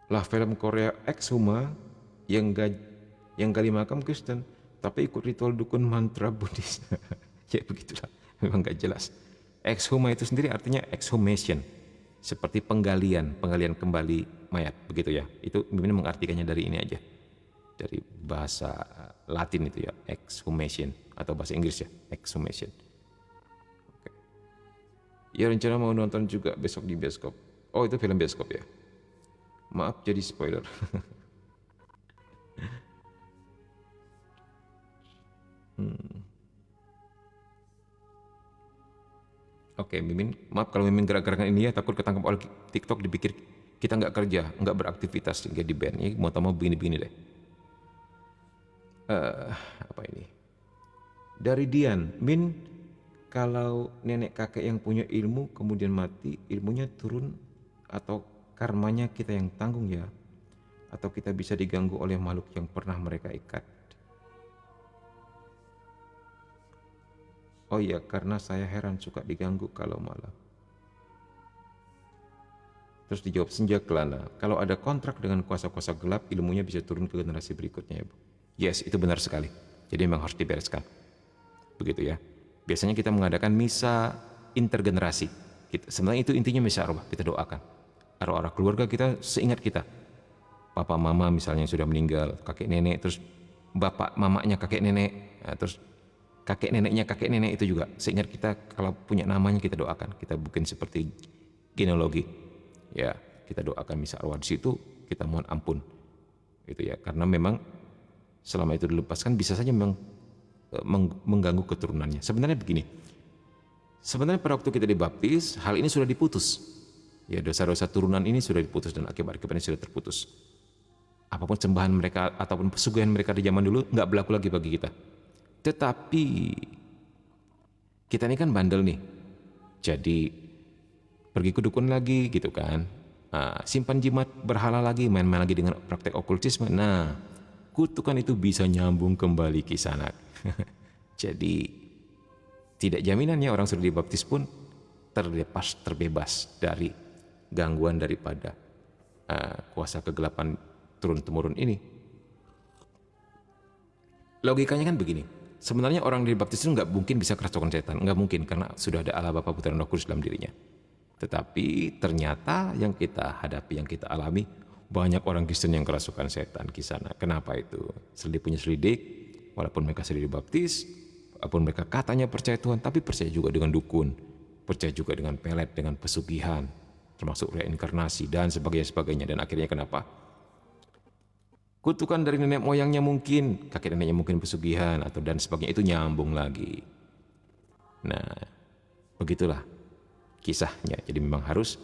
A: Lah film Korea Exhuma yang gali makam Kristen, tapi ikut ritual dukun mantra Buddhis. Ya begitulah, memang gak jelas. Exhuma itu sendiri artinya exhumation, seperti penggalian kembali mayat, begitu ya. Itu Mimin mengartikannya dari ini aja, dari bahasa Latin itu ya, exhumation, atau bahasa Inggris ya, exhumation. Oke. Ya rencana mau nonton juga besok di bioskop. Oh itu film bioskop ya. Maaf jadi spoiler. Oke, Mimin, maaf kalau Mimin gerak-gerakan ini ya, takut ketangkap oleh TikTok, dipikir kita nggak kerja, nggak beraktivitas, sehingga di ban. Ini mau begini-begini deh. Apa ini? Dari Dian, Min, kalau nenek kakek yang punya ilmu kemudian mati, ilmunya turun atau karmanya kita yang tanggung ya? Atau kita bisa diganggu oleh makhluk yang pernah mereka ikat? Oh iya, karena saya heran suka diganggu kalau malam. Terus dijawab Senja Kelana, kalau ada kontrak dengan kuasa-kuasa gelap, ilmunya bisa turun ke generasi berikutnya ya Bu. Yes, itu benar sekali. Jadi memang harus dibereskan. Begitu ya. Biasanya kita mengadakan misa intergenerasi. Sebenarnya itu intinya misa arwah, kita doakan. Arwah-arwah keluarga kita seingat kita. Papa mama misalnya sudah meninggal, kakek nenek, terus bapak mamanya kakek nenek, terus kakek neneknya kakek nenek itu juga seingat kita, kalau punya namanya kita doakan, kita bikin seperti genealogi ya, kita doakan misa arwah. Di situ kita mohon ampun itu ya, karena memang selama itu dilepaskan bisa saja memang mengganggu keturunannya. Sebenarnya begini, sebenarnya pada waktu kita dibaptis hal ini sudah diputus ya, dosa-dosa turunan ini sudah diputus dan akibat-akibatnya sudah terputus. Apapun sembahan mereka ataupun pesugihan mereka di zaman dulu nggak berlaku lagi bagi kita. Tetapi kita ini kan bandel nih, jadi pergi ke dukun lagi gitu kan, simpan jimat berhala lagi, main-main lagi dengan praktek okultisme. Nah, kutukan itu bisa nyambung kembali ke sana. Jadi tidak jaminannya orang sudah dibaptis pun terbebas dari gangguan daripada kuasa kegelapan turun-temurun ini. Logikanya kan begini, sebenarnya orang dibaptis itu nggak mungkin bisa kerasukan setan, nggak mungkin, karena sudah ada Allah Bapa Putra dan Roh Kudus dalam dirinya. Tetapi ternyata yang kita hadapi, yang kita alami, banyak orang Kristen yang kerasukan setan di sana. Kenapa itu? Selidik punya selidik, walaupun mereka sudah dibaptis, walaupun mereka katanya percaya Tuhan, tapi percaya juga dengan dukun, percaya juga dengan pelet, dengan pesugihan, termasuk reinkarnasi dan sebagainya. Dan akhirnya kenapa? Kutukan dari nenek moyangnya mungkin, kakek neneknya mungkin pesugihan atau dan sebagainya, itu nyambung lagi. Nah, begitulah kisahnya. Jadi memang harus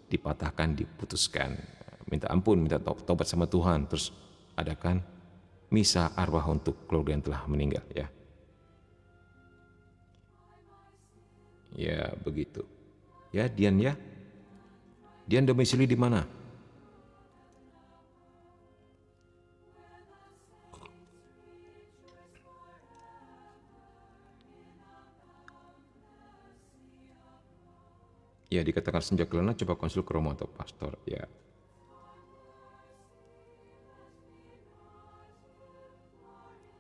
A: dipatahkan, diputuskan. Minta ampun, minta tobat sama Tuhan, terus adakan misa arwah untuk keluarga yang telah meninggal ya. Ya, begitu. Ya, Dian ya. Dian domisili di mana? Ya, dikatakan senja kelana, coba konsul ke Romo atau pastor. Ya.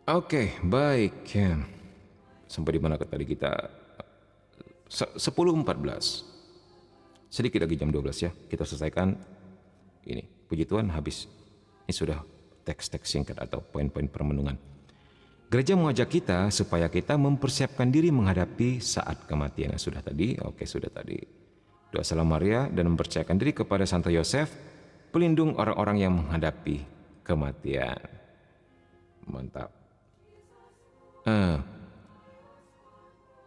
A: Oke, baik. Ya. Sampai di mana tadi kita? 10.14. Sedikit lagi jam 12 ya. Kita selesaikan ini. Puji Tuhan habis. Ini sudah teks-teks singkat atau poin-poin permenungan. Gereja mengajak kita supaya kita mempersiapkan diri menghadapi saat kematian. Sudah tadi, oke sudah tadi. Doa Salam Maria dan mempercayakan diri kepada Santo Yosef, pelindung orang-orang yang menghadapi kematian. Mantap.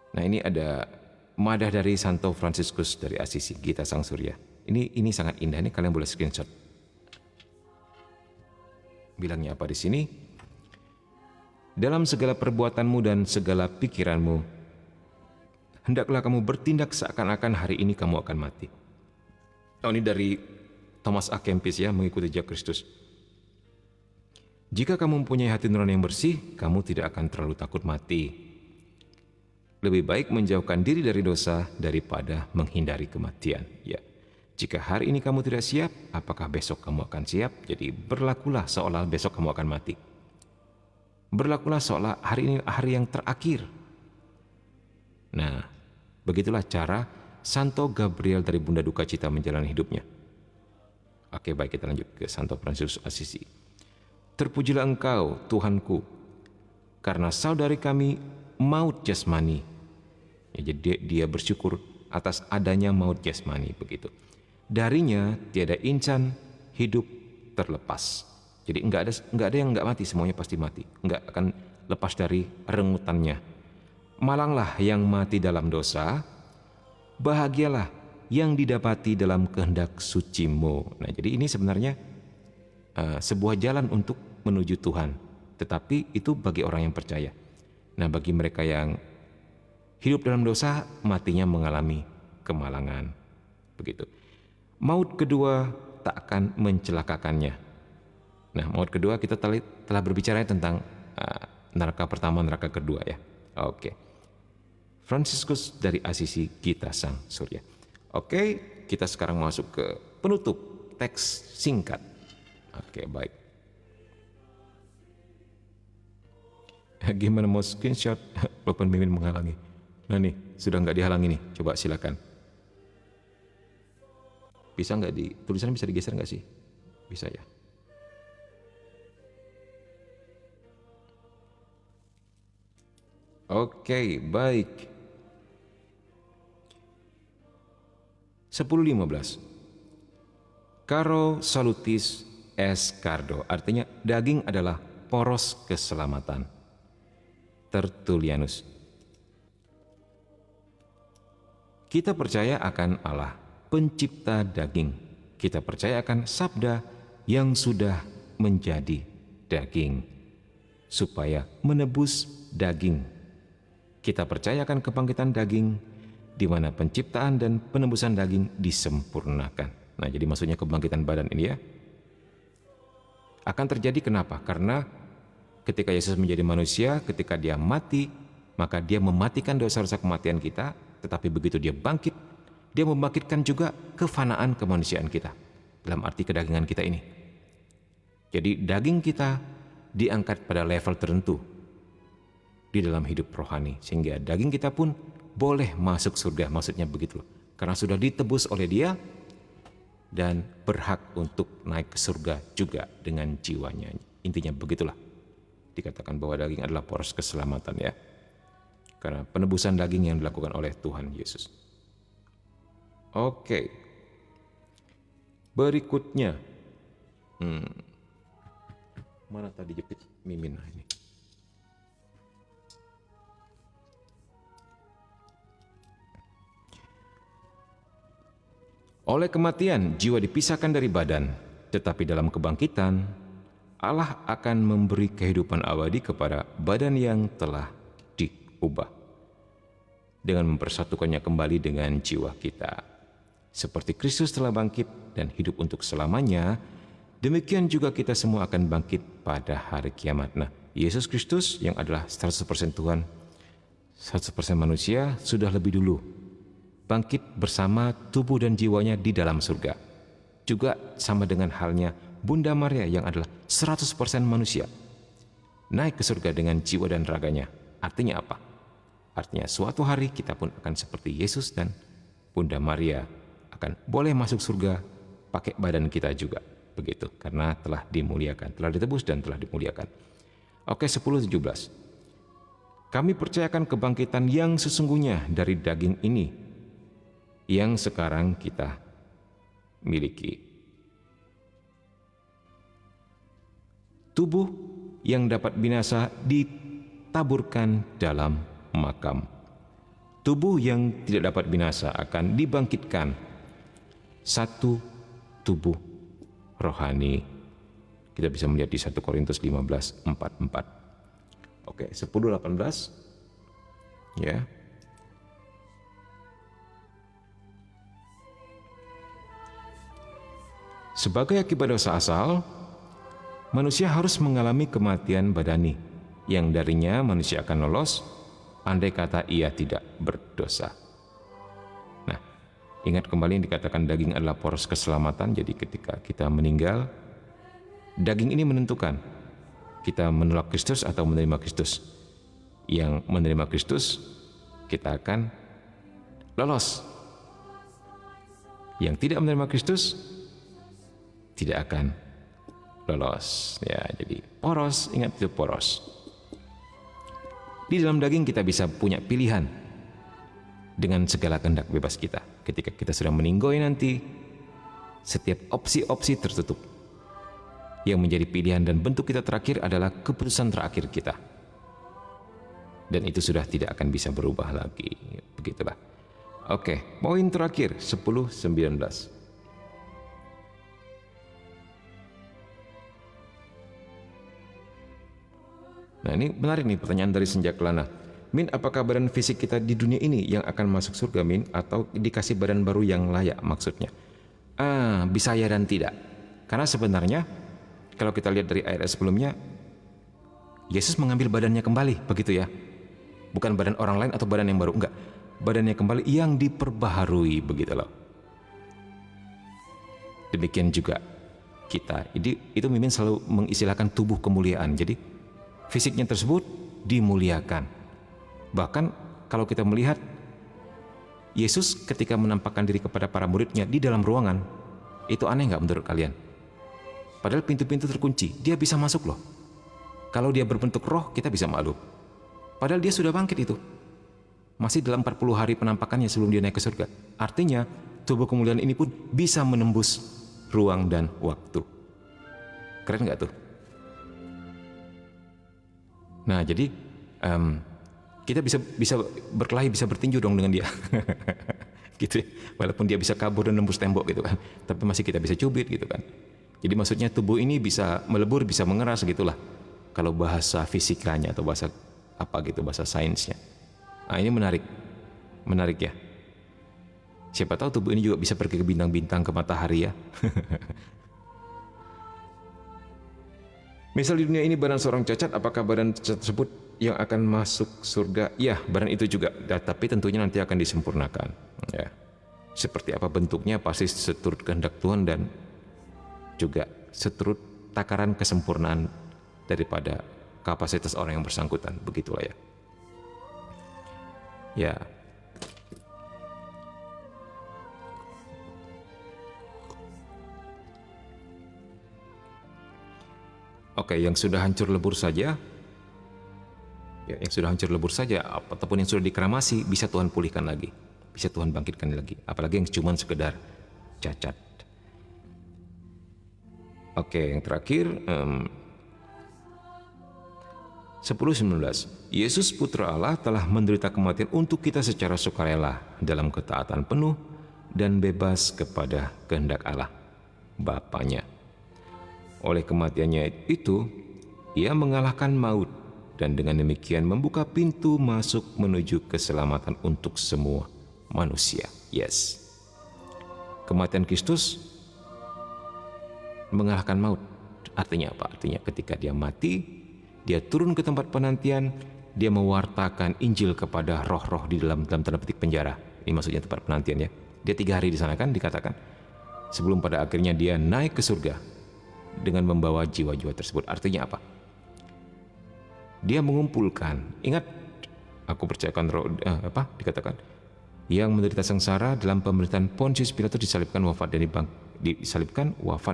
A: Nah ini ada madah dari Santo Fransiskus dari Asisi, Gita Sang Surya. Ini sangat indah, ini kalian boleh screenshot. Bilangnya apa di sini? Dalam segala perbuatanmu dan segala pikiranmu, hendaklah kamu bertindak seakan-akan hari ini kamu akan mati. Oh, ini dari Thomas A. Kempis ya, mengikuti jejak Kristus. Jika kamu mempunyai hati nurani yang bersih, kamu tidak akan terlalu takut mati. Lebih baik menjauhkan diri dari dosa daripada menghindari kematian. Ya, jika hari ini kamu tidak siap, apakah besok kamu akan siap? Jadi berlakulah seolah besok kamu akan mati. Berlakulah seolah hari ini hari yang terakhir. Nah, begitulah cara Santo Gabriel dari Bunda Duka Cita menjalani hidupnya. Oke, baik, kita lanjut ke Santo Fransiskus Asisi. Terpujilah Engkau, Tuhanku, karena saudari kami maut jasmani. Ya, jadi dia bersyukur atas adanya maut jasmani begitu. Darinya tiada insan hidup terlepas. Jadi enggak ada yang enggak mati, semuanya pasti mati. Enggak akan lepas dari rengutannya. Malanglah yang mati dalam dosa, bahagialah yang didapati dalam kehendak sucimu. Nah, jadi ini sebenarnya sebuah jalan untuk menuju Tuhan. Tetapi itu bagi orang yang percaya. Nah, bagi mereka yang hidup dalam dosa, matinya mengalami kemalangan. Begitu. Maut kedua tak akan mencelakakannya. Nah, maut kedua kita telah berbicara tentang neraka pertama, neraka kedua ya. Oke. Fransiskus dari Asisi, Gita Sang Surya. Oke, kita sekarang masuk ke penutup teks singkat. Oke, baik. Gimana mau screenshot? Walaupun Mimin menghalangi. Nah nih, sudah nggak dihalangi nih. Coba silakan. Bisa nggak tulisannya bisa digeser nggak sih? Bisa ya. Oke, baik. 10.15. Caro salutis es cardo, artinya daging adalah poros keselamatan. Tertullianus. Kita percaya akan Allah, pencipta daging. Kita percaya akan sabda yang sudah menjadi daging, supaya menebus daging. Kita percayakan kebangkitan daging, di mana penciptaan dan penebusan daging disempurnakan. Nah, jadi maksudnya kebangkitan badan ini ya. Akan terjadi kenapa? Karena ketika Yesus menjadi manusia, ketika dia mati, maka dia mematikan dosa-dosa kematian kita, tetapi begitu dia bangkit, dia membangkitkan juga kefanaan kemanusiaan kita, dalam arti kedagingan kita ini. Jadi daging kita diangkat pada level tertentu di dalam hidup rohani, sehingga daging kita pun boleh masuk surga, maksudnya begitu. Karena sudah ditebus oleh Dia dan berhak untuk naik ke surga juga dengan jiwanya. Intinya begitulah. Dikatakan bahwa daging adalah poros keselamatan ya. Karena penebusan daging yang dilakukan oleh Tuhan Yesus. Oke. Berikutnya, mana tadi jepit Mimin ini? Oleh kematian, jiwa dipisahkan dari badan, tetapi dalam kebangkitan, Allah akan memberi kehidupan abadi kepada badan yang telah diubah, dengan mempersatukannya kembali dengan jiwa kita. Seperti Kristus telah bangkit dan hidup untuk selamanya, demikian juga kita semua akan bangkit pada hari kiamat. Nah, Yesus Kristus yang adalah 100% Tuhan, 100% manusia, sudah lebih dulu bangkit bersama tubuh dan jiwanya di dalam surga. Juga sama dengan halnya Bunda Maria yang adalah 100% manusia, naik ke surga dengan jiwa dan raganya. Artinya apa? Artinya suatu hari kita pun akan seperti Yesus dan Bunda Maria akan boleh masuk surga pakai badan kita juga. Begitu, karena telah dimuliakan, telah ditebus dan telah dimuliakan. Oke, 10:17. Kami percayakan kebangkitan yang sesungguhnya dari daging ini yang sekarang kita miliki. Tubuh yang dapat binasa ditaburkan dalam makam. Tubuh yang tidak dapat binasa akan dibangkitkan. Satu tubuh rohani. Kita bisa melihat di 1 Korintus 15:4-4. Oke, 10:18. Ya. Sebagai akibat dosa asal, manusia harus mengalami kematian badani, yang darinya manusia akan lolos andai kata ia tidak berdosa. Nah, ingat kembali yang dikatakan daging adalah poros keselamatan. Jadi ketika kita meninggal, daging ini menentukan kita menolak Kristus atau menerima Kristus. Yang menerima Kristus, kita akan lolos. Yang tidak menerima Kristus, tidak akan lolos. Ya, jadi poros, ingat itu poros. Di dalam daging kita bisa punya pilihan dengan segala kehendak bebas kita. Ketika kita sudah meninggoy nanti, setiap opsi-opsi tertutup. Yang menjadi pilihan dan bentuk kita terakhir adalah keputusan terakhir kita. Dan itu sudah tidak akan bisa berubah lagi. Begitulah. Oke, poin terakhir 10:19. Nah, ini menarik nih pertanyaan dari Senjak Lana. Min, apakah badan fisik kita di dunia ini yang akan masuk surga, Min? Atau dikasih badan baru yang layak maksudnya? Bisa ya dan tidak. Karena sebenarnya, kalau kita lihat dari ayat sebelumnya, Yesus mengambil badannya kembali, begitu ya. Bukan badan orang lain atau badan yang baru, enggak. Badannya kembali yang diperbaharui, begitu loh. Demikian juga kita. Itu Mimin selalu mengistilahkan tubuh kemuliaan. Jadi, fisiknya tersebut dimuliakan. Bahkan kalau kita melihat Yesus ketika menampakkan diri kepada para muridnya di dalam ruangan, itu aneh nggak menurut kalian? Padahal pintu-pintu terkunci, dia bisa masuk loh. Kalau dia berbentuk roh, kita bisa maklum. Padahal dia sudah bangkit itu. Masih dalam 40 hari penampakannya sebelum dia naik ke surga. Artinya, tubuh kemuliaan ini pun bisa menembus ruang dan waktu. Keren nggak tuh? Nah, jadi kita bisa berkelahi, bisa bertinju dong dengan dia. Gitu ya. Walaupun dia bisa kabur dan nembus tembok gitu kan. Tapi masih kita bisa cubit gitu kan. Jadi maksudnya tubuh ini bisa melebur, bisa mengeras gitulah. Kalau bahasa fisikanya atau bahasa apa gitu, bahasa sainsnya. Nah, ini menarik. Menarik ya. Siapa tahu tubuh ini juga bisa pergi ke bintang-bintang, ke matahari ya. Misal di dunia ini badan seorang cacat, apakah badan tersebut yang akan masuk surga? Ya, badan itu juga, tapi tentunya nanti akan disempurnakan. Ya. Seperti apa bentuknya pasti seturut kehendak Tuhan dan juga seturut takaran kesempurnaan daripada kapasitas orang yang bersangkutan. Begitulah ya. Ya. Oke, yang sudah hancur lebur saja, ya, yang sudah hancur lebur saja, ataupun yang sudah dikeramasi, bisa Tuhan pulihkan lagi, bisa Tuhan bangkitkan lagi. Apalagi yang cuma sekedar cacat. Oke, yang terakhir 10:19. Yesus Putra Allah telah menderita kematian untuk kita secara sukarela dalam ketaatan penuh dan bebas kepada kehendak Allah Bapanya. Oleh kematiannya itu, ia mengalahkan maut dan dengan demikian membuka pintu masuk menuju keselamatan untuk semua manusia. Yes. Kematian Kristus mengalahkan maut. Artinya apa? Artinya ketika dia mati, dia turun ke tempat penantian, dia mewartakan Injil kepada roh-roh di dalam tanda petik penjara. Ini maksudnya tempat penantian ya. Dia 3 hari di sana kan dikatakan. Sebelum pada akhirnya dia naik ke surga dengan membawa jiwa-jiwa tersebut. Artinya apa? Dia mengumpulkan. Ingat, aku percayakan dikatakan yang menderita sengsara dalam pemerintahan Pontius Pilatus disalibkan, wafat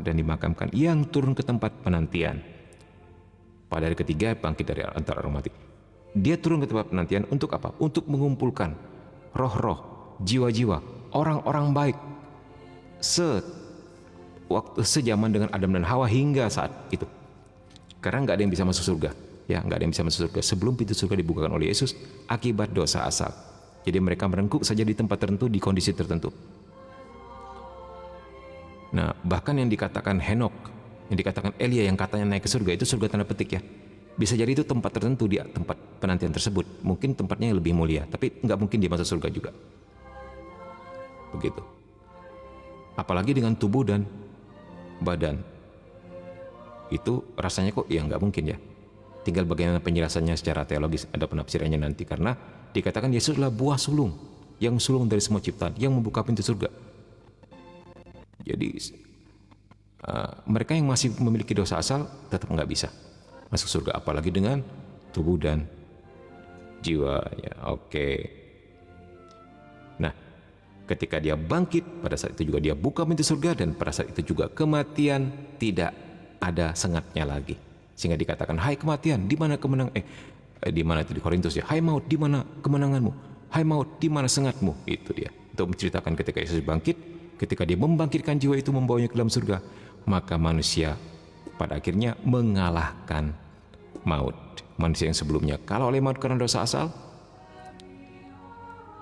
A: dan dimakamkan, yang turun ke tempat penantian. Pada hari ketiga bangkit dari antara orang mati. Dia turun ke tempat penantian untuk apa? Untuk mengumpulkan roh-roh, jiwa-jiwa, orang-orang baik sejaman dengan Adam dan Hawa hingga saat itu. Karena nggak ada yang bisa masuk surga, ya nggak ada yang bisa masuk surga sebelum pintu surga dibukakan oleh Yesus akibat dosa asal. Jadi mereka merengkuh saja di tempat tertentu, di kondisi tertentu. Nah, bahkan yang dikatakan Henok, yang dikatakan Elia yang katanya naik ke surga, itu surga tanda petik ya. Bisa jadi itu tempat tertentu di tempat penantian tersebut. Mungkin tempatnya yang lebih mulia, tapi nggak mungkin dia masuk surga juga. Begitu. Apalagi dengan tubuh dan badan. Itu rasanya kok ya nggak mungkin ya. Tinggal bagaimana penjelasannya secara teologis, ada penafsirannya nanti. Karena dikatakan Yesus adalah buah sulung, yang sulung dari semua ciptaan, yang membuka pintu surga. Jadi mereka yang masih memiliki dosa asal tetap nggak bisa masuk surga, apalagi dengan tubuh dan jiwa. Ya, oke. Nah, ketika dia bangkit, pada saat itu juga dia buka pintu surga, dan pada saat itu juga kematian tidak ada sengatnya lagi. Sehingga dikatakan, hai kematian, di mana di mana itu di Korintus ya, hai maut, di mana kemenanganmu? Hai maut, di mana sengatmu? Itu dia. Untuk menceritakan ketika Yesus bangkit, ketika dia membangkitkan jiwa itu membawanya ke dalam surga, maka manusia pada akhirnya mengalahkan maut. Manusia yang sebelumnya kalah oleh maut karena dosa asal,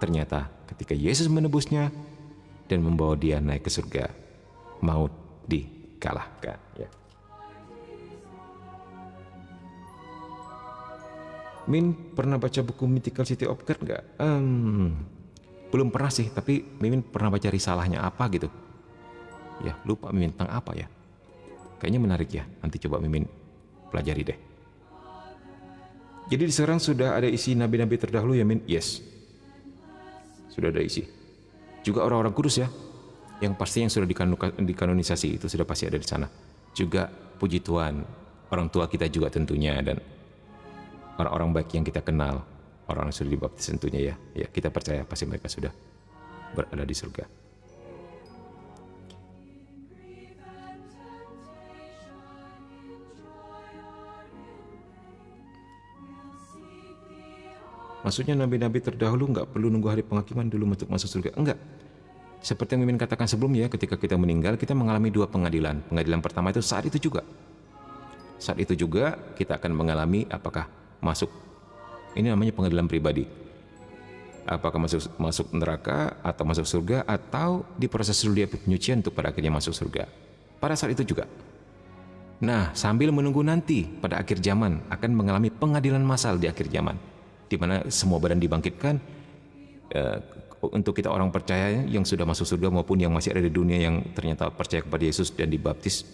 A: ternyata ketika Yesus menebusnya dan membawa dia naik ke surga, maut dikalahkan. Ya. Min pernah baca buku Mythical City of God nggak? Belum pernah sih, tapi Mimin pernah baca risalahnya apa gitu. Ya, lupa Mimin tentang apa ya. Kayaknya menarik ya, nanti coba Mimin pelajari deh. Jadi sekarang sudah ada isi nabi-nabi terdahulu ya Min? Yes. Sudah ada isi. Juga orang-orang kudus ya, yang pasti yang sudah dikanonisasi itu sudah pasti ada di sana. Juga puji Tuhan, orang tua kita juga tentunya, dan orang-orang baik yang kita kenal, orang yang sudah dibaptis tentunya ya. Ya, kita percaya pasti mereka sudah berada di surga. Maksudnya nabi-nabi terdahulu nggak perlu nunggu hari penghakiman dulu untuk masuk surga? Enggak. Seperti yang Mimin katakan sebelumnya, ketika kita meninggal, kita mengalami 2 pengadilan. Pengadilan pertama itu saat itu juga. Saat itu juga kita akan mengalami apakah masuk, ini namanya pengadilan pribadi. Apakah masuk neraka atau masuk surga, atau diproses dulu dia penyucian untuk pada akhirnya masuk surga. Pada saat itu juga. Nah, sambil menunggu nanti pada akhir zaman akan mengalami pengadilan massal di akhir zaman, di mana semua badan dibangkitkan untuk kita orang percaya yang sudah masuk surga maupun yang masih ada di dunia yang ternyata percaya kepada Yesus dan dibaptis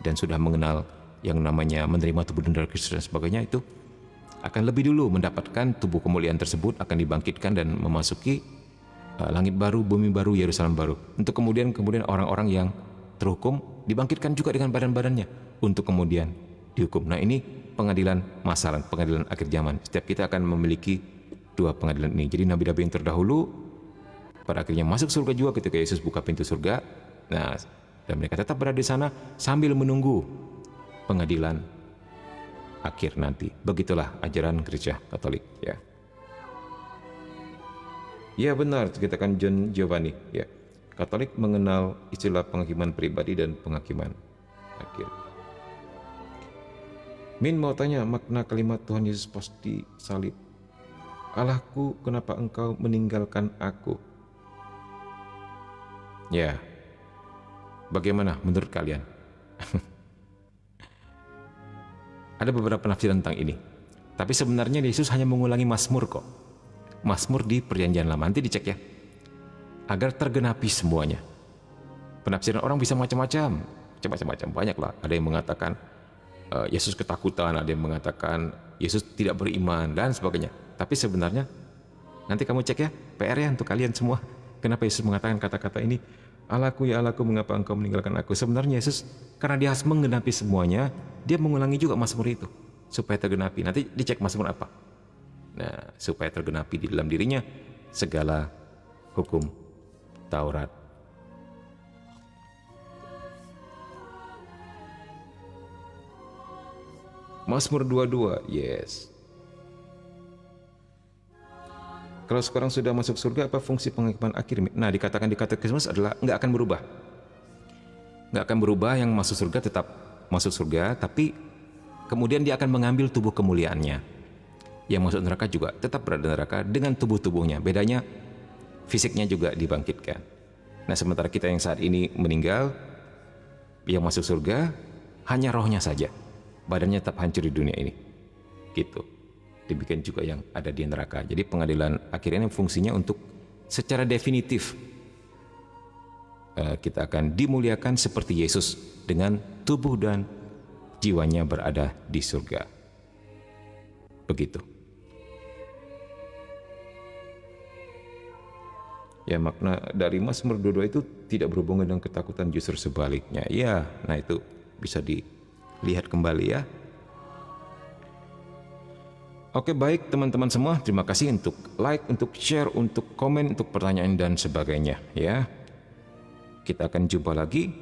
A: dan sudah mengenal yang namanya menerima tubuh dan darah Kristus dan sebagainya, itu akan lebih dulu mendapatkan tubuh kemuliaan tersebut, akan dibangkitkan dan memasuki langit baru, bumi baru, Yerusalem baru. Untuk kemudian orang-orang yang terhukum dibangkitkan juga dengan badan-badannya untuk kemudian dihukum. Nah, ini pengadilan masalah, pengadilan akhir zaman. Setiap kita akan memiliki 2 pengadilan ini. Jadi nabi-nabi yang terdahulu pada akhirnya masuk surga juga ketika Yesus buka pintu surga. Nah, dan mereka tetap berada di sana sambil menunggu pengadilan akhir nanti. Begitulah ajaran gereja Katolik ya. Ya benar, dikatakan John Giovanni ya. Katolik mengenal istilah penghakiman pribadi dan penghakiman akhir. Min mau tanya makna kalimat Tuhan Yesus pasti salib. Allahku, kenapa engkau meninggalkan aku? Ya, bagaimana menurut kalian? Ada beberapa penafsiran tentang ini. Tapi sebenarnya Yesus hanya mengulangi Mazmur kok. Mazmur di Perjanjian Lama, nanti dicek ya. Agar tergenapi semuanya. Penafsiran orang bisa macam-macam, banyak lah. Ada yang mengatakan Yesus ketakutan, ada yang mengatakan Yesus tidak beriman dan sebagainya. Tapi sebenarnya nanti kamu cek ya, PR ya untuk kalian semua. Kenapa Yesus mengatakan kata-kata ini? Allahku, ya Allahku, mengapa engkau meninggalkan aku? Sebenarnya Yesus karena dia harus menggenapi semuanya, dia mengulangi juga Mazmur itu supaya tergenapi. Nanti dicek Mazmur apa. Nah, supaya tergenapi di dalam dirinya segala hukum Taurat. Mazmur 22, yes. Kalau sekarang sudah masuk surga, apa fungsi penghakiman akhir? Nah, dikatakan di katekismus adalah nggak akan berubah. Nggak akan berubah, yang masuk surga tetap masuk surga, tapi kemudian dia akan mengambil tubuh kemuliaannya. Yang masuk neraka juga tetap berada di neraka dengan tubuh-tubuhnya. Bedanya, fisiknya juga dibangkitkan. Nah, sementara kita yang saat ini meninggal, yang masuk surga, hanya rohnya saja. Badannya tetap hancur di dunia ini. Gitu. Demikian juga yang ada di neraka. Jadi pengadilan akhirnya fungsinya untuk secara definitif kita akan dimuliakan seperti Yesus dengan tubuh dan jiwanya berada di surga. Begitu. Ya, makna dari Mazmur 22 itu tidak berhubungan dengan ketakutan, justru sebaliknya. Ya, nah itu bisa dilihat kembali ya. Oke, baik teman-teman semua, terima kasih untuk like, untuk share, untuk komen, untuk pertanyaan dan sebagainya ya. Kita akan jumpa lagi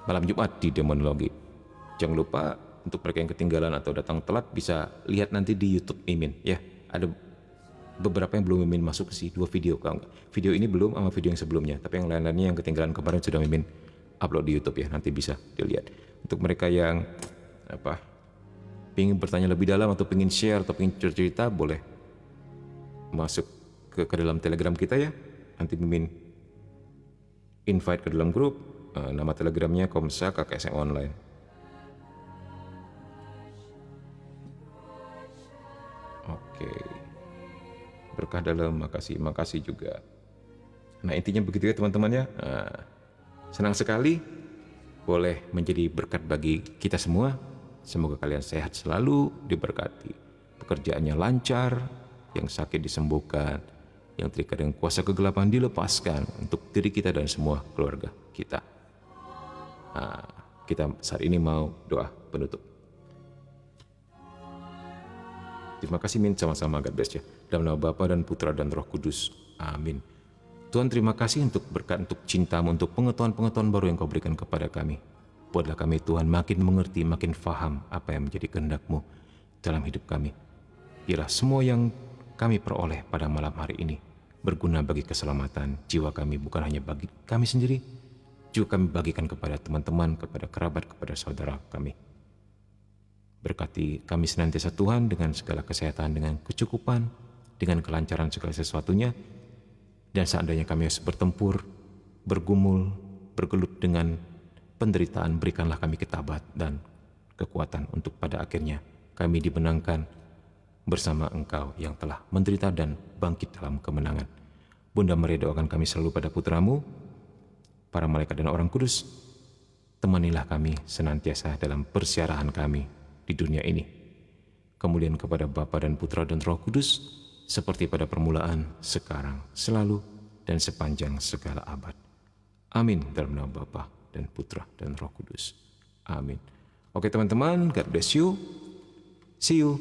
A: malam Jumat di Demonologi. Jangan lupa untuk mereka yang ketinggalan atau datang telat bisa lihat nanti di YouTube Mimin ya. Ada beberapa yang belum Mimin masuk sih, 2 video. Video ini belum sama video yang sebelumnya, tapi yang lain-lainnya yang ketinggalan kemarin sudah Mimin upload di YouTube ya, nanti bisa dilihat. Untuk mereka yang ingin bertanya lebih dalam atau ingin share atau ingin cerita, boleh masuk ke dalam Telegram kita ya. Nanti Mimin invite ke dalam grup. Nama Telegramnya Komsa KKSM Online. Oke. Berkah dalam, makasih juga. Nah, intinya begitu ya teman-teman ya. Senang sekali boleh menjadi berkat bagi kita semua. Semoga kalian sehat selalu, diberkati. Pekerjaannya lancar, yang sakit disembuhkan, yang terikat dengan kuasa kegelapan dilepaskan untuk diri kita dan semua keluarga kita. Kita saat ini mau doa penutup. Terima kasih Min, sama-sama, God bless ya. Dalam nama Bapa dan Putra dan Roh Kudus. Amin. Tuhan, terima kasih untuk berkat, untuk cintamu, untuk pengetahuan-pengetahuan baru yang kau berikan kepada kami. Buatlah kami Tuhan makin mengerti, makin faham apa yang menjadi kehendak-Mu dalam hidup kami. Biarlah semua yang kami peroleh pada malam hari ini berguna bagi keselamatan jiwa kami, bukan hanya bagi kami sendiri, juga kami bagikan kepada teman-teman, kepada kerabat, kepada saudara kami. Berkati kami senantiasa Tuhan dengan segala kesehatan, dengan kecukupan, dengan kelancaran segala sesuatunya. Dan seandainya kami harus bertempur, bergumul, bergelut dengan penderitaan, berikanlah kami ketabahan dan kekuatan untuk pada akhirnya kami dimenangkan bersama Engkau yang telah menderita dan bangkit dalam kemenangan. Bunda Maria, doakan kami selalu pada Putramu, para malaikat dan orang kudus. Temanilah kami senantiasa dalam persiarahan kami di dunia ini. Kemudian kepada Bapa dan Putra dan Roh Kudus, seperti pada permulaan, sekarang, selalu, dan sepanjang segala abad. Amin. Dalam nama Bapa dan Putra dan Roh Kudus. Amin. Oke teman-teman, God bless you. See you